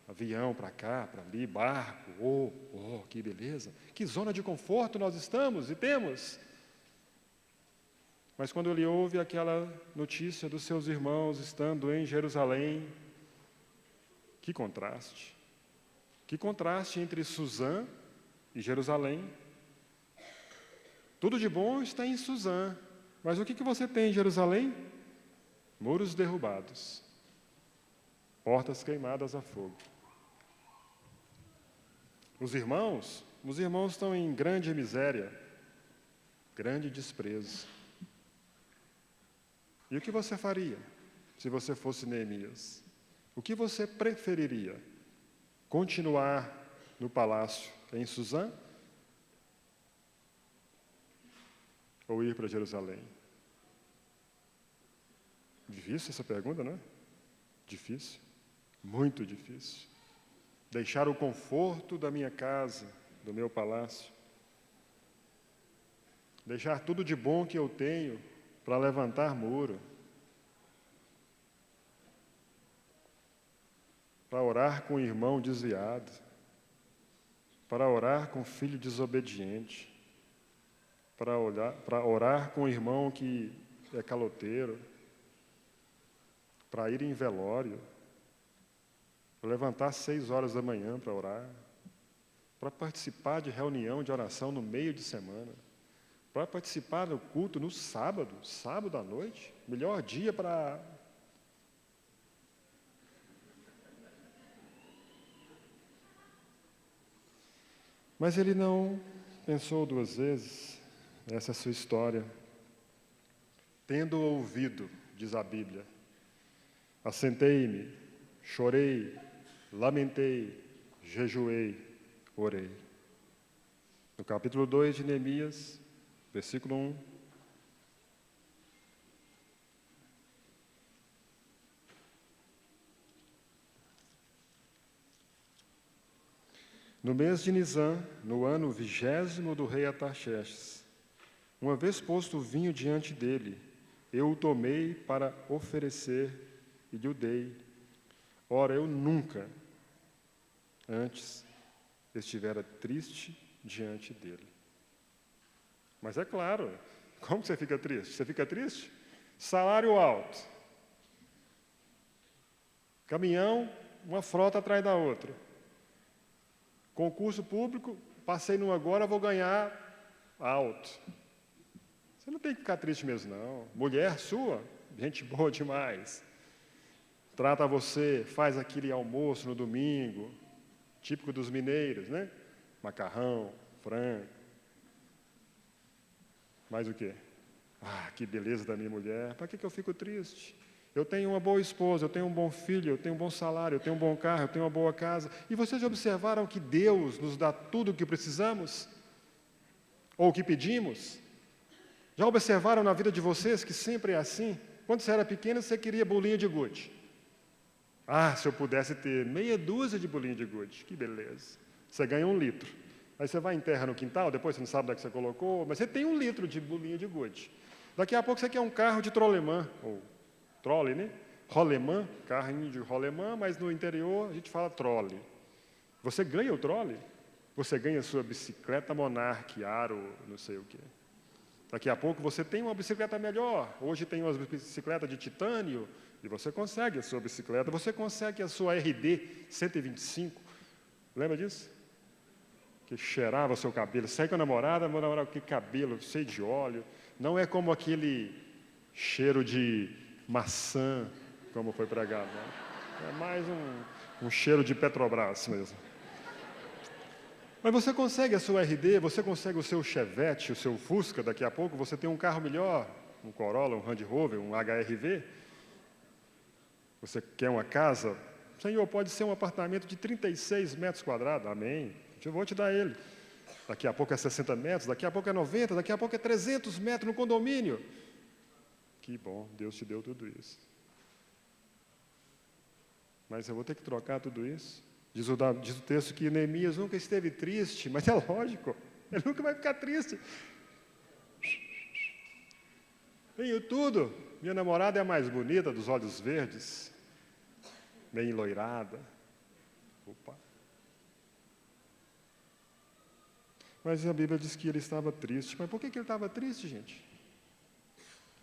avião para cá, para ali, barco. Que beleza. Que zona de conforto nós estamos e temos. Mas quando ele ouve aquela notícia dos seus irmãos estando em Jerusalém, que contraste. Que contraste entre Suzã e Jerusalém. Tudo de bom está em Suzã, mas o que você tem em Jerusalém? Muros derrubados, portas queimadas a fogo. Os irmãos estão em grande miséria, grande desprezo. E o que você faria se você fosse Neemias? O que você preferiria? Continuar no palácio em Suzã? Ou ir para Jerusalém? Difícil essa pergunta, não é? Difícil, muito difícil. Deixar o conforto da minha casa, do meu palácio. Deixar tudo de bom que eu tenho para levantar muro. Para orar com o irmão desviado. Para orar com o filho desobediente. para orar com um irmão que é caloteiro, para ir em velório, para levantar às 6 horas da manhã para orar, para participar de reunião de oração no meio de semana, para participar do culto no sábado à noite, melhor dia para... Mas ele não pensou 2 vezes, essa é a sua história. Tendo ouvido, diz a Bíblia, assentei-me, chorei, lamentei, jejuei, orei. No capítulo 2 de Neemias, versículo 1. No mês de Nisã, no ano 20º do rei Artaxerxes, uma vez posto o vinho diante dele, eu o tomei para oferecer e lhe o dei. Ora, eu nunca antes estivera triste diante dele. Mas é claro, como que você fica triste? Você fica triste? Salário alto. Caminhão, uma frota atrás da outra. Concurso público, passei num agora, vou ganhar alto. Você não tem que ficar triste mesmo, não. Mulher sua, gente boa demais. Trata você, faz aquele almoço no domingo, típico dos mineiros, né? Macarrão, frango. Mais o quê? Ah, que beleza da minha mulher. Para que eu fico triste? Eu tenho uma boa esposa, eu tenho um bom filho, eu tenho um bom salário, eu tenho um bom carro, eu tenho uma boa casa. E vocês já observaram que Deus nos dá tudo o que precisamos? Ou o que pedimos? Já observaram na vida de vocês que sempre é assim? Quando você era pequeno, você queria bolinha de gude. Ah, se eu pudesse ter meia dúzia de bolinha de gude, que beleza. Você ganha 1 litro. Aí você vai e enterra no quintal, depois você não sabe onde é que você colocou, mas você tem 1 litro de bolinha de gude. Daqui a pouco você quer um carro de trolemã, ou trole, né? Rolemã, carrinho de rolemã, mas no interior a gente fala trole. Você ganha o trole? Você ganha a sua bicicleta Monarch, Aro, não sei o quê. Daqui a pouco você tem uma bicicleta melhor. Hoje tem uma bicicleta de titânio, e você consegue a sua bicicleta. Você consegue a sua RD 125. Lembra disso? Que cheirava o seu cabelo. Sai com a namorada, que cabelo cheio de óleo. Não é como aquele cheiro de maçã, como foi pregado. Né? É mais um cheiro de Petrobras mesmo. Mas você consegue a sua RD, você consegue o seu Chevette, o seu Fusca, daqui a pouco você tem um carro melhor, um Corolla, um Land Rover, um HRV. Você quer uma casa? Senhor, pode ser um apartamento de 36 metros quadrados, amém. Eu vou te dar ele. Daqui a pouco é 60 metros, daqui a pouco é 90, daqui a pouco é 300 metros no condomínio. Que bom, Deus te deu tudo isso. Mas eu vou ter que trocar tudo isso? Diz o texto que Neemias nunca esteve triste, mas é lógico, ele nunca vai ficar triste. Tenho tudo, minha namorada é a mais bonita, dos olhos verdes, bem enloirada. Opa. Mas a Bíblia diz que ele estava triste. Mas por que ele estava triste, gente?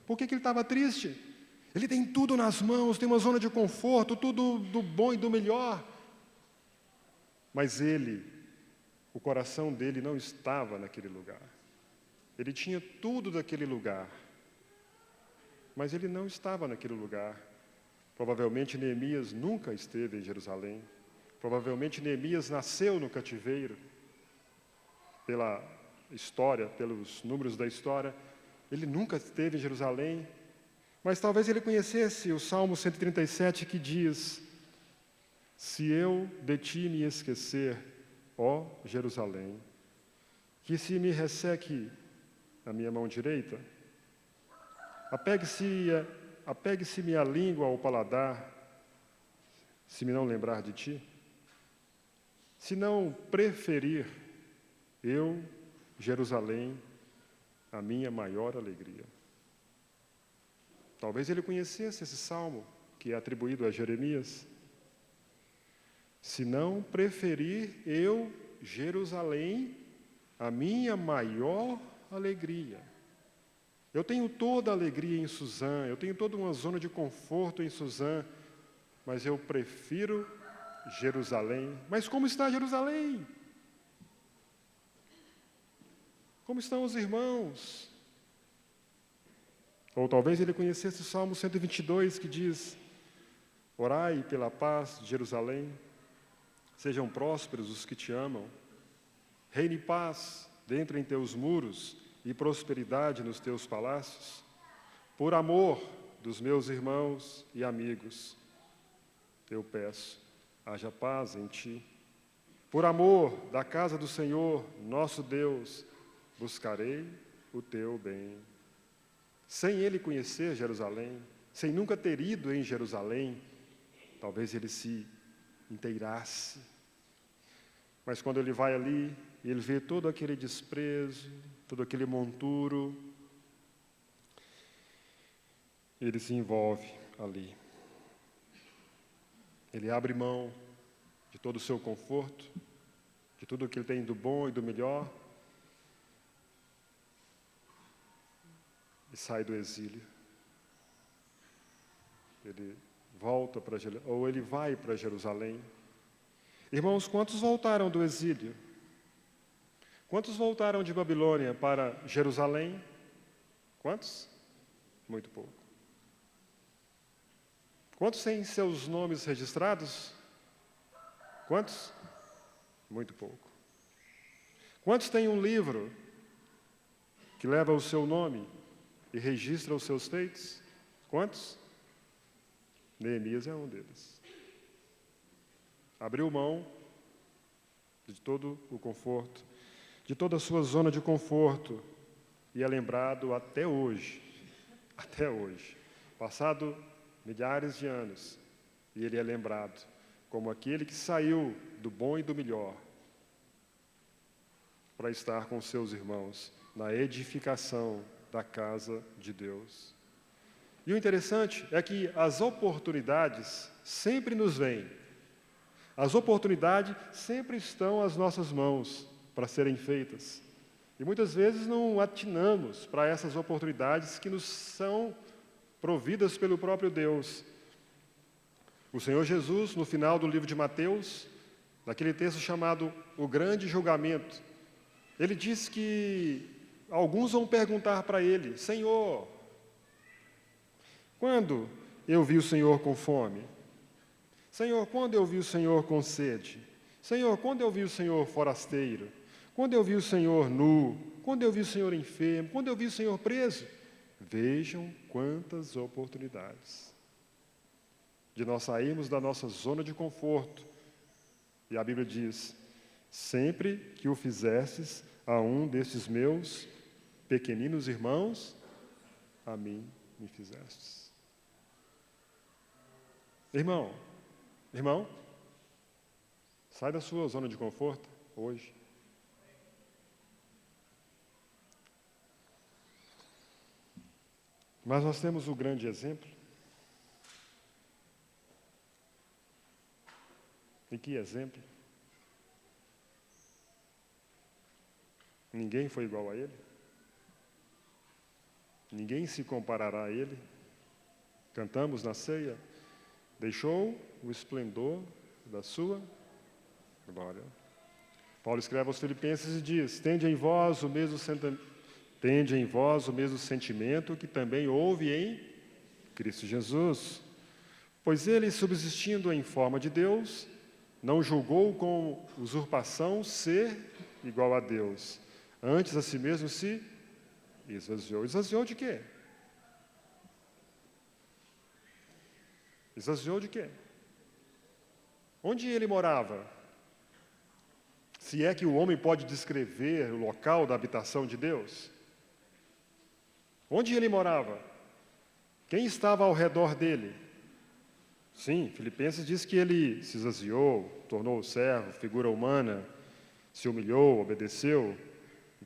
Por que ele estava triste? Ele tem tudo nas mãos, tem uma zona de conforto, tudo do bom e do melhor. Mas o coração dele não estava naquele lugar. Ele tinha tudo daquele lugar, mas ele não estava naquele lugar. Provavelmente Neemias nunca esteve em Jerusalém. Provavelmente Neemias nasceu no cativeiro. Pela história, pelos números da história, ele nunca esteve em Jerusalém. Mas talvez ele conhecesse o Salmo 137 que diz: se eu de ti me esquecer, ó Jerusalém, que se me resseque a minha mão direita, apegue-se-me a língua ao paladar, se me não lembrar de ti, se não preferir eu, Jerusalém, a minha maior alegria. Talvez ele conhecesse esse salmo que é atribuído a Jeremias. Se não preferir eu, Jerusalém, a minha maior alegria. Eu tenho toda a alegria em Suzã, eu tenho toda uma zona de conforto em Suzã, mas eu prefiro Jerusalém. Mas como está Jerusalém? Como estão os irmãos? Ou talvez ele conhecesse o Salmo 122, que diz: orai pela paz de Jerusalém, sejam prósperos os que te amam, reine paz dentro em teus muros e prosperidade nos teus palácios, por amor dos meus irmãos e amigos, eu peço, haja paz em ti. Por amor da casa do Senhor, nosso Deus, buscarei o teu bem. Sem ele conhecer Jerusalém, sem nunca ter ido em Jerusalém, talvez ele se inteirasse. Mas quando ele vai ali, ele vê todo aquele desprezo, todo aquele monturo, ele se envolve ali. Ele abre mão de todo o seu conforto, de tudo o que ele tem do bom e do melhor, e sai do exílio. Ele volta para Jerusalém, ou ele vai para Jerusalém. Irmãos, quantos voltaram do exílio? Quantos voltaram de Babilônia para Jerusalém? Quantos? Muito pouco. Quantos têm seus nomes registrados? Quantos? Muito pouco. Quantos têm um livro que leva o seu nome e registra os seus feitos? Quantos? Neemias é um deles. Abriu mão de todo o conforto, de toda a sua zona de conforto, e é lembrado até hoje, passado milhares de anos, e ele é lembrado como aquele que saiu do bom e do melhor para estar com seus irmãos na edificação da casa de Deus. E o interessante é que as oportunidades sempre nos vêm. As oportunidades sempre estão às nossas mãos para serem feitas. E muitas vezes não atinamos para essas oportunidades que nos são providas pelo próprio Deus. O Senhor Jesus, no final do livro de Mateus, naquele texto chamado O Grande Julgamento, ele diz que alguns vão perguntar para ele: Senhor, quando eu vi o Senhor com fome? Senhor, quando eu vi o Senhor com sede? Senhor, quando eu vi o Senhor forasteiro? Quando eu vi o Senhor nu? Quando eu vi o Senhor enfermo? Quando eu vi o Senhor preso? Vejam quantas oportunidades de nós sairmos da nossa zona de conforto. E a Bíblia diz: sempre que o fizestes a um destes meus pequeninos irmãos, a mim me fizestes. Irmão, sai da sua zona de conforto hoje. Mas nós temos o grande exemplo. E que exemplo? Ninguém foi igual a ele. Ninguém se comparará a ele. Cantamos na ceia: deixou o esplendor da sua glória. Paulo escreve aos Filipenses e diz: tende em vós o mesmo sentimento que também houve em Cristo Jesus. Pois ele, subsistindo em forma de Deus, não julgou com usurpação ser igual a Deus. Antes a si mesmo se esvaziou. Esvaziou de quê? Esvaziou de quê? Onde ele morava? Se é que o homem pode descrever o local da habitação de Deus. Onde ele morava? Quem estava ao redor dele? Sim, Filipenses diz que ele se esvaziou, tornou-se servo, figura humana, se humilhou, obedeceu,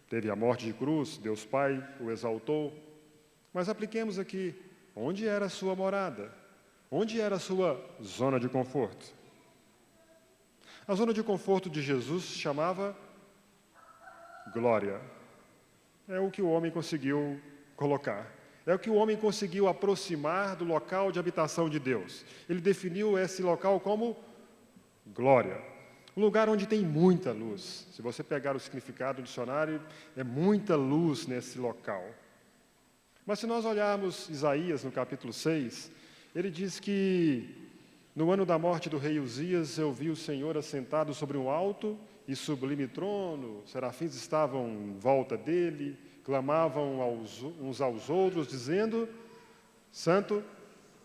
teve a morte de cruz, Deus Pai o exaltou. Mas apliquemos aqui: onde era a sua morada? Onde era a sua zona de conforto? A zona de conforto de Jesus se chamava glória. é o que o homem conseguiu colocar. É o que o homem conseguiu aproximar do local de habitação de Deus. Ele definiu esse local como glória. Um lugar onde tem muita luz. Se você pegar o significado do dicionário, é muita luz nesse local. Mas se nós olharmos Isaías no capítulo 6, ele diz que no ano da morte do rei Uzias, eu vi o Senhor assentado sobre um alto e sublime trono, serafins estavam em volta dele, clamavam uns aos outros, dizendo: Santo,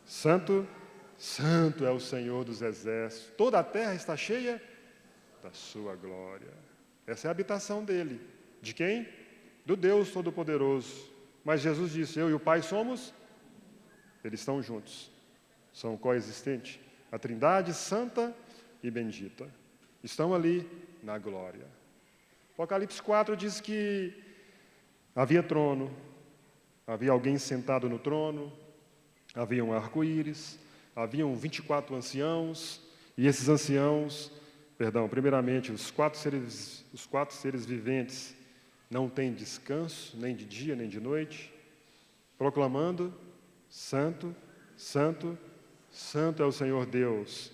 Santo, Santo é o Senhor dos exércitos, toda a terra está cheia da sua glória. Essa é a habitação dele. De quem? Do Deus Todo-Poderoso. Mas Jesus disse: eu e o Pai somos, eles estão juntos, são coexistentes. A Trindade santa e bendita estão ali na glória. Apocalipse 4 diz que havia trono, havia alguém sentado no trono, havia um arco-íris, haviam 24 anciãos, e esses anciãos, primeiramente, os quatro seres viventes não têm descanso, nem de dia, nem de noite, proclamando: Santo, Santo, Santo é o Senhor Deus.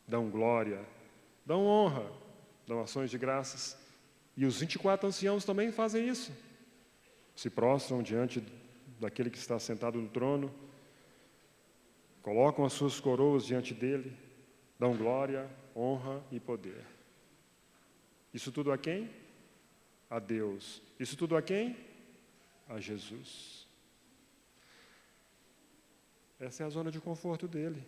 Dão glória, dão honra, dão ações de graças. E os 24 anciãos também fazem isso. Se prostram diante daquele que está sentado no trono, colocam as suas coroas diante dele, dão glória, honra e poder. Isso tudo a quem? A Deus. Isso tudo a quem? A Jesus. Essa é a zona de conforto dele,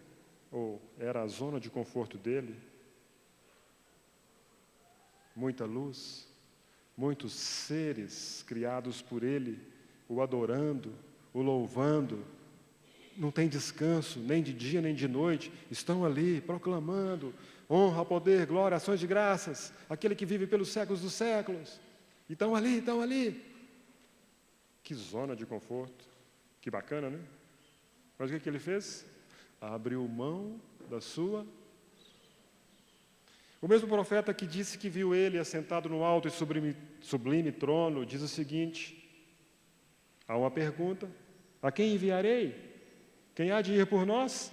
ou era a zona de conforto dele. Muita luz, muitos seres criados por ele, o adorando, o louvando. Não tem descanso, nem de dia, nem de noite. Estão ali, proclamando honra, poder, glória, ações de graças. Aquele que vive pelos séculos dos séculos. E estão ali, estão ali. Que zona de conforto. Que bacana, né? Mas o que ele fez? Abriu mão da sua. O mesmo profeta que disse que viu ele assentado no alto e sublime trono, diz o seguinte: há uma pergunta: a quem enviarei? Quem há de ir por nós?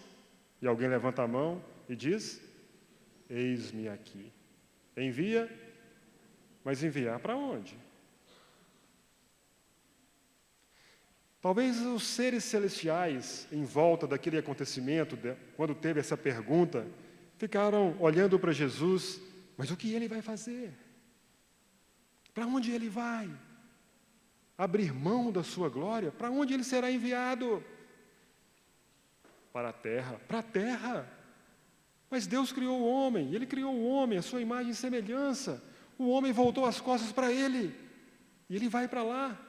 E alguém levanta a mão e diz: eis-me aqui. Envia, mas enviar para onde? Talvez os seres celestiais, em volta daquele acontecimento, quando teve essa pergunta, ficaram olhando para Jesus: mas o que ele vai fazer? Para onde ele vai? Abrir mão da sua glória? Para onde ele será enviado? Para a terra. Para a terra. Mas Deus criou o homem, ele criou o homem, a sua imagem e semelhança. O homem voltou as costas para ele, e ele vai para lá.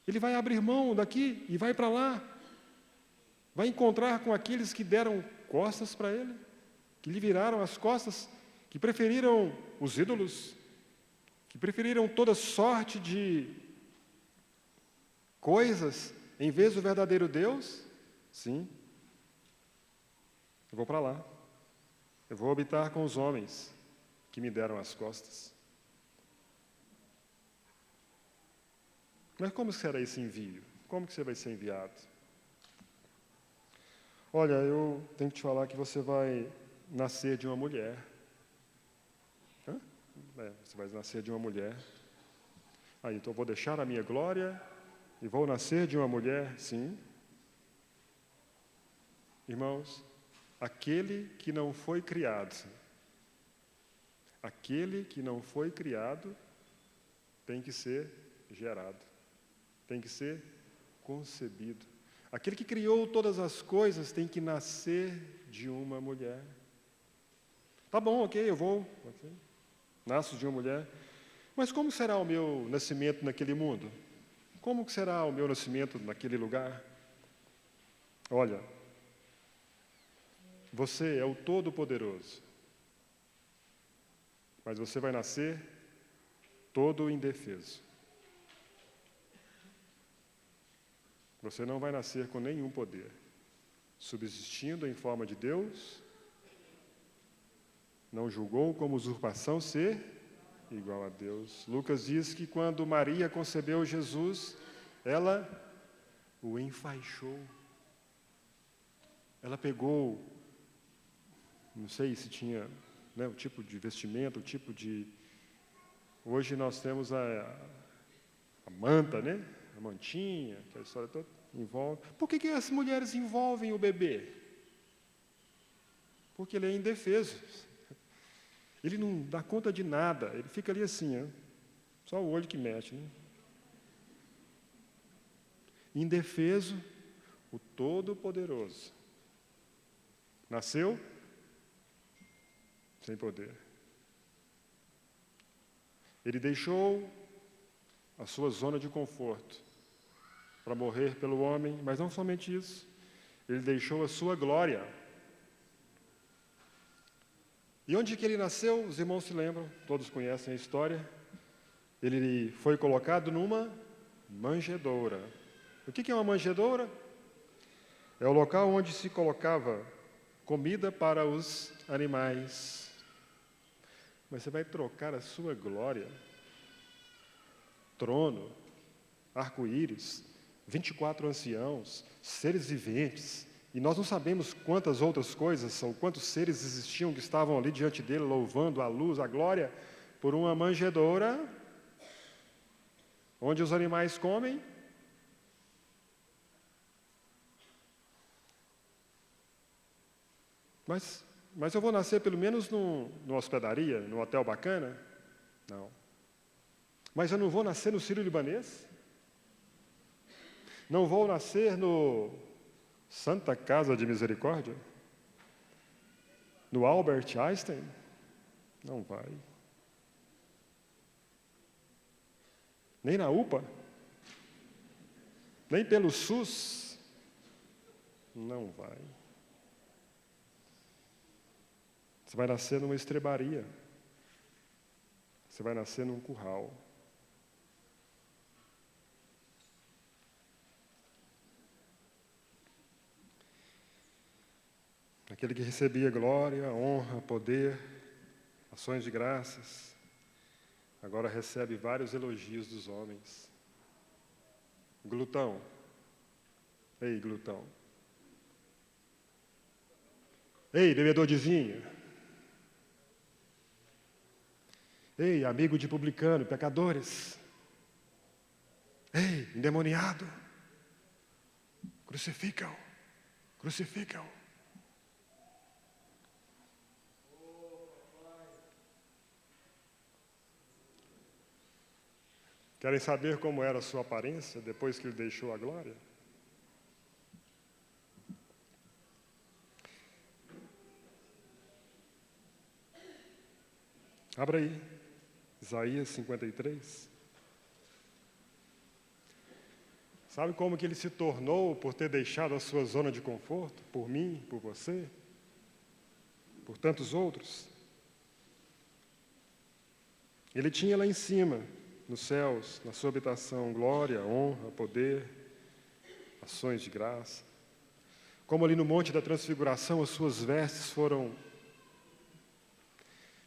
Ele vai abrir mão daqui e vai para lá. Vai encontrar com aqueles que deram costas para ele, que lhe viraram as costas, que preferiram os ídolos, que preferiram toda sorte de coisas em vez do verdadeiro Deus. Sim, eu vou para lá. Eu vou habitar com os homens que me deram as costas. Mas como será esse envio? Como que você vai ser enviado? Olha, eu tenho que te falar que você vai nascer de uma mulher. Você vai nascer de uma mulher. Aí, então eu vou deixar a minha glória e vou nascer de uma mulher, sim. Irmãos, aquele que não foi criado, tem que ser gerado. Tem que ser concebido. Aquele que criou todas as coisas tem que nascer de uma mulher. Tá bom, ok, eu vou. Okay. Nasço de uma mulher. Mas como será o meu nascimento naquele mundo? Como será o meu nascimento naquele lugar? Olha, você é o Todo-Poderoso. Mas você vai nascer todo indefeso. Você não vai nascer com nenhum poder, subsistindo em forma de Deus, não julgou como usurpação ser igual a Deus. Lucas diz que quando Maria concebeu Jesus, ela o enfaixou. Ela pegou, não sei se tinha, né, o tipo de vestimenta, o tipo de... Hoje nós temos a manta, né? A mantinha, que a história toda envolve. Por que as mulheres envolvem o bebê? Porque ele é indefeso. Ele não dá conta de nada, ele fica ali assim, ó, só o olho que mexe, né? Indefeso, o Todo-Poderoso nasceu sem poder. Ele deixou a sua zona de conforto para morrer pelo homem, mas não somente isso, ele deixou a sua glória. E onde que ele nasceu? Os irmãos se lembram, todos conhecem a história. Ele foi colocado numa manjedoura. O que é uma manjedoura? É o local onde se colocava comida para os animais. Mas você vai trocar a sua glória, trono, arco-íris, 24 anciãos, seres viventes, e nós não sabemos quantas outras coisas ou quantos seres existiam que estavam ali diante dele, louvando a luz, a glória, por uma manjedoura, onde os animais comem. Mas eu vou nascer pelo menos numa hospedaria, num hotel bacana? Não. Mas eu não vou nascer no Sírio-Libanês? Não vou nascer no Santa Casa de Misericórdia? No Albert Einstein? Não vai. Nem na UPA? Nem pelo SUS? Não vai. Você vai nascer numa estrebaria. Você vai nascer num curral. Aquele que recebia glória, honra, poder, ações de graças, agora recebe vários elogios dos homens. Glutão. Ei, glutão. Ei, bebedor de vinho. Ei, amigo de publicano, pecadores. Ei, endemoniado. Crucificam. Crucificam. Querem saber como era a sua aparência depois que ele deixou a glória? Abra aí, Isaías 53. Sabe como que ele se tornou por ter deixado a sua zona de conforto? Por mim, por você, por tantos outros? Ele tinha lá em cima, nos céus, na sua habitação, glória, honra, poder, ações de graça. Como ali no Monte da Transfiguração, as suas vestes foram...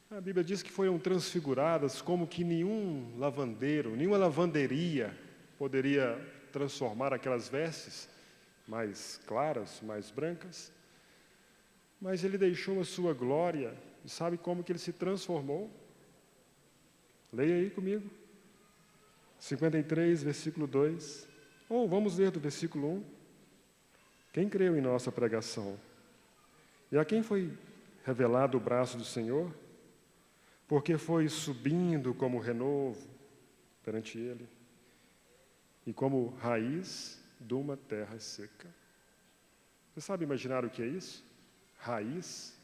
A Bíblia diz que foram transfiguradas como que nenhum lavandeiro, nenhuma lavanderia poderia transformar aquelas vestes mais claras, mais brancas. Mas ele deixou a sua glória, e sabe como que ele se transformou? Leia aí comigo. 53, versículo 2. Ou vamos ler do versículo 1. Quem creu em nossa pregação? E a quem foi revelado o braço do Senhor? Porque foi subindo como renovo perante ele, e como raiz de uma terra seca. Você sabe imaginar o que é isso? Raiz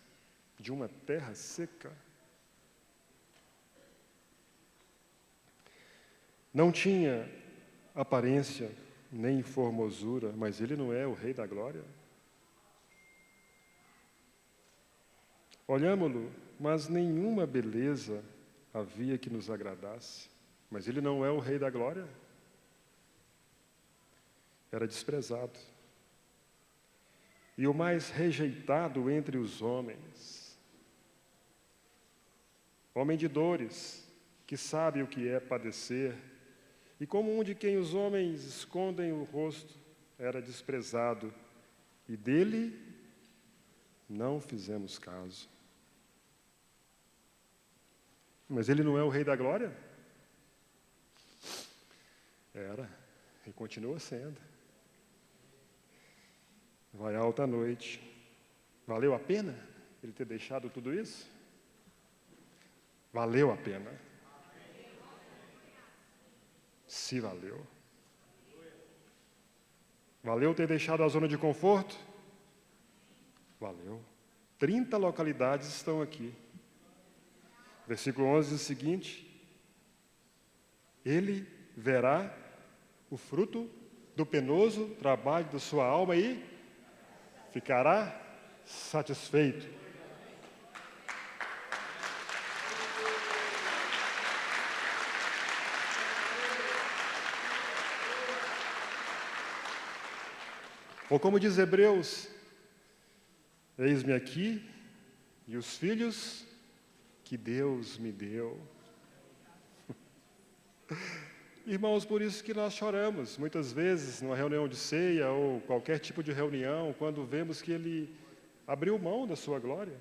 de uma terra seca. Não tinha aparência nem formosura, mas ele não é o Rei da Glória? Olhámo-lo, mas nenhuma beleza havia que nos agradasse. Mas ele não é o Rei da Glória? Era desprezado. E o mais rejeitado entre os homens. Homem de dores, que sabe o que é padecer, e como um de quem os homens escondem o rosto, era desprezado, e dele não fizemos caso. Mas ele não é o Rei da Glória? Era, e continua sendo. Vai alta a noite. Valeu a pena ele ter deixado tudo isso? Valeu a pena. Se valeu. Valeu ter deixado a zona de conforto? Valeu. 30 localidades estão aqui. Versículo 11 diz o seguinte: ele verá o fruto do penoso trabalho da sua alma e ficará satisfeito. Ou como diz Hebreus, eis-me aqui e os filhos que Deus me deu. Irmãos, por isso que nós choramos, muitas vezes, numa reunião de ceia ou qualquer tipo de reunião, quando vemos que Ele abriu mão da sua glória.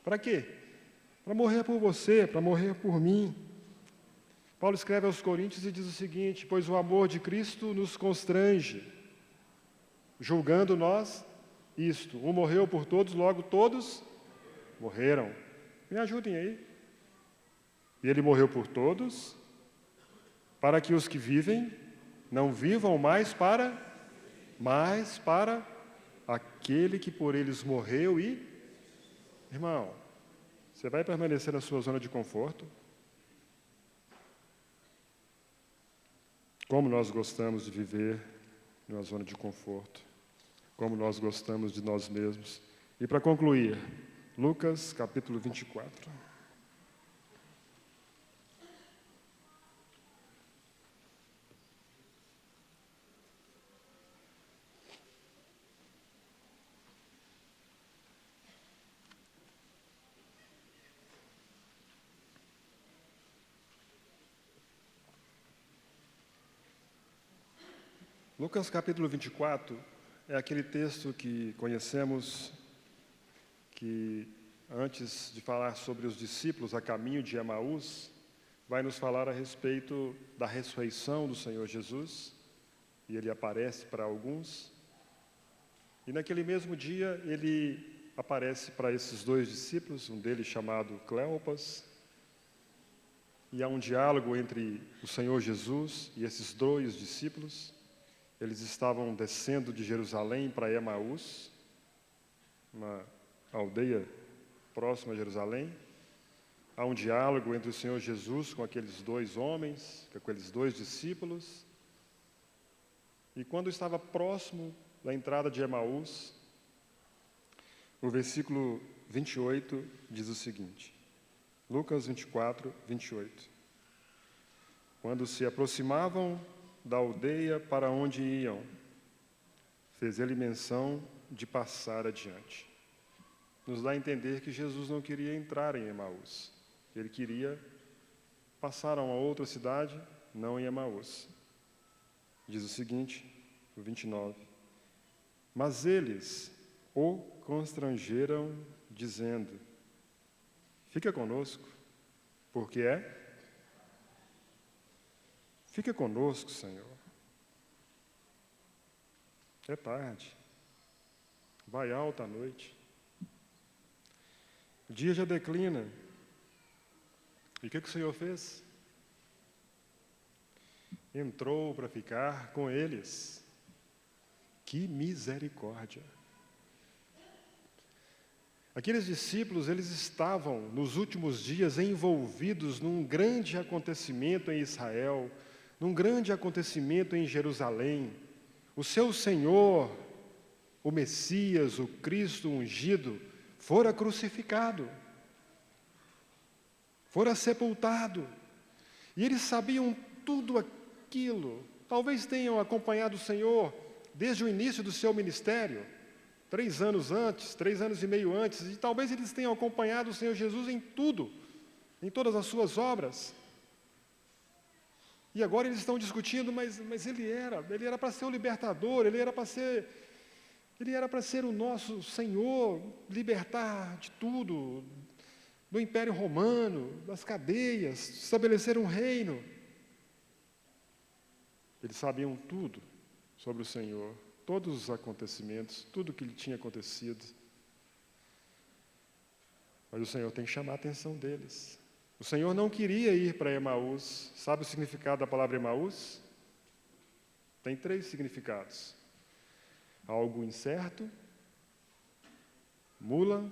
Para quê? Para morrer por você, para morrer por mim. Paulo escreve aos Coríntios e diz o seguinte: pois o amor de Cristo nos constrange, julgando nós isto, um morreu por todos, logo todos morreram. Me ajudem aí. E ele morreu por todos, para que os que vivem não vivam mais para aquele que por eles morreu e... Irmão, você vai permanecer na sua zona de conforto? Como nós gostamos de viver numa zona de conforto. Como nós gostamos de nós mesmos. E para concluir, Lucas capítulo 24. Lucas capítulo 24 é aquele texto que conhecemos, que antes de falar sobre os discípulos a caminho de Emaús, vai nos falar a respeito da ressurreição do Senhor Jesus, e ele aparece para alguns. E naquele mesmo dia ele aparece para esses dois discípulos, um deles chamado Cleopas, e há um diálogo entre o Senhor Jesus e esses dois discípulos. Eles estavam descendo de Jerusalém para Emaús, uma aldeia próxima a Jerusalém. Há um diálogo entre o Senhor Jesus com aqueles dois homens, com aqueles dois discípulos. E quando estava próximo da entrada de Emaús, o versículo 28 diz o seguinte, Lucas 24, 28. Quando se aproximavam da aldeia para onde iam, fez ele menção de passar adiante. Nos dá a entender que Jesus não queria entrar em Emaús. Ele queria passar a uma outra cidade, não em Emaús. Diz o seguinte, o 29. Mas eles o constrangeram, dizendo, fica conosco, porque fica conosco, Senhor. É tarde. Vai alta a noite. O dia já declina. E o que o Senhor fez? Entrou para ficar com eles. Que misericórdia! Aqueles discípulos, eles estavam, nos últimos dias, envolvidos num grande acontecimento em Israel, num grande acontecimento em Jerusalém. O seu Senhor, o Messias, o Cristo ungido, fora crucificado, fora sepultado. E eles sabiam tudo aquilo. Talvez tenham acompanhado o Senhor desde o início do seu ministério, 3 anos e meio antes, e talvez eles tenham acompanhado o Senhor Jesus em tudo em todas as suas obras. E agora eles estão discutindo, mas ele era para ser o libertador, ele era para ser o nosso Senhor, libertar de tudo, do Império Romano, das cadeias, estabelecer um reino. Eles sabiam tudo sobre o Senhor, todos os acontecimentos, tudo o que lhe tinha acontecido. Mas o Senhor tem que chamar a atenção deles. O Senhor não queria ir para Emaús. Sabe o significado da palavra Emaús? Tem 3 significados: algo incerto, mula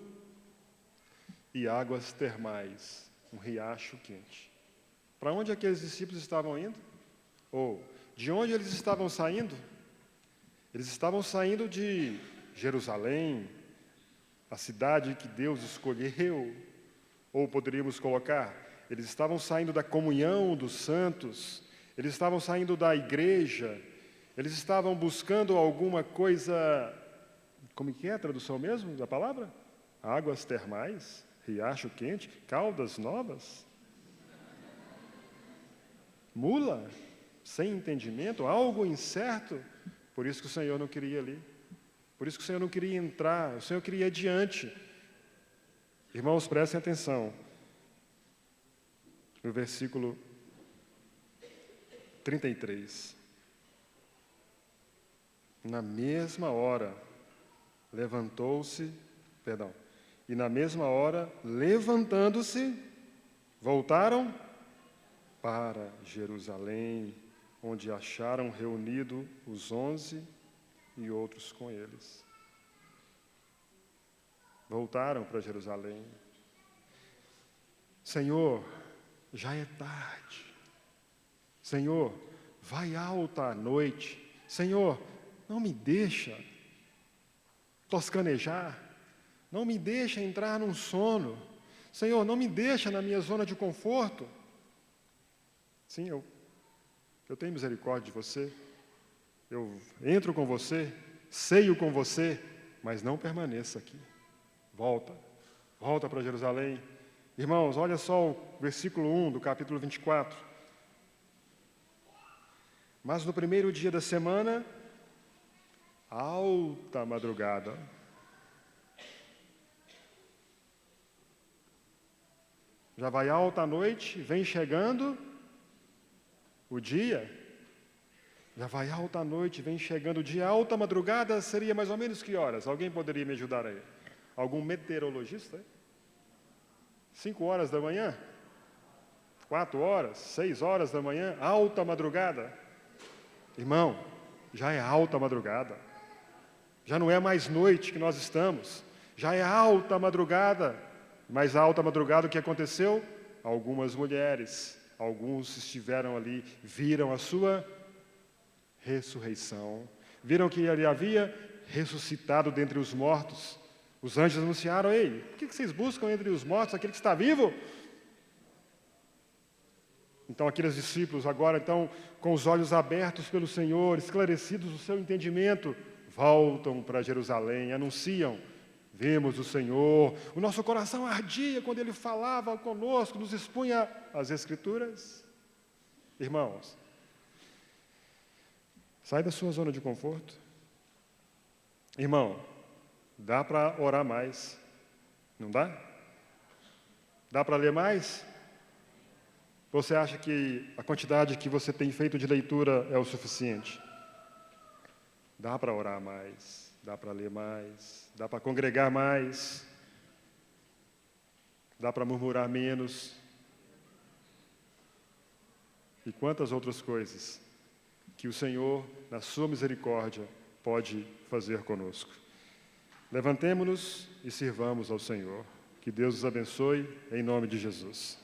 e águas termais, um riacho quente. Para onde aqueles discípulos estavam indo? Ou de onde eles estavam saindo? Eles estavam saindo de Jerusalém, a cidade que Deus escolheu. Ou poderíamos colocar, eles estavam saindo da comunhão dos santos, eles estavam saindo da igreja, eles estavam buscando alguma coisa, como que é a tradução mesmo da palavra? Águas termais, riacho quente, caldas novas? Mula, sem entendimento, algo incerto. Por isso que o Senhor não queria ir ali. Por isso que o Senhor não queria entrar, o Senhor queria ir adiante. Irmãos, prestem atenção. No versículo 33. Na mesma hora, e na mesma hora, levantando-se, voltaram para Jerusalém, onde acharam reunido os 11 e outros com eles. Voltaram para Jerusalém. Senhor, já é tarde. Senhor, vai alta a noite. Senhor, não me deixa toscanejar. Não me deixa entrar num sono. Senhor, não me deixa na minha zona de conforto. Sim, eu tenho misericórdia de você. Eu entro com você, ceio com você, mas não permaneça aqui. Volta para Jerusalém. Irmãos, olha só o versículo 1 do capítulo 24. Mas no primeiro dia da semana, alta madrugada, já vai alta a noite, vem chegando o dia, já vai alta a noite, vem chegando o dia, alta madrugada seria mais ou menos que horas? Alguém poderia me ajudar aí? Algum meteorologista? 5 horas da manhã? 4 horas? 6 horas da manhã? Alta madrugada? Irmão, já é alta madrugada. Já não é mais noite que nós estamos. Já é alta madrugada. Mas a alta madrugada o que aconteceu? Algumas mulheres, alguns estiveram ali, viram a sua ressurreição. Viram que ele havia ressuscitado dentre os mortos. Os anjos anunciaram: ei, por que vocês buscam entre os mortos aquele que está vivo? Então aqueles discípulos agora, então, com os olhos abertos pelo Senhor, esclarecidos o seu entendimento, voltam para Jerusalém, anunciam: vimos o Senhor, o nosso coração ardia quando Ele falava conosco, nos expunha as Escrituras. Irmãos, sai da sua zona de conforto. Irmão, dá para orar mais, não dá? Dá para ler mais? Você acha que a quantidade que você tem feito de leitura é o suficiente? Dá para orar mais, dá para ler mais, dá para congregar mais, dá para murmurar menos. E quantas outras coisas que o Senhor, na sua misericórdia, pode fazer conosco. Levantemo-nos e sirvamos ao Senhor. Que Deus os abençoe, em nome de Jesus.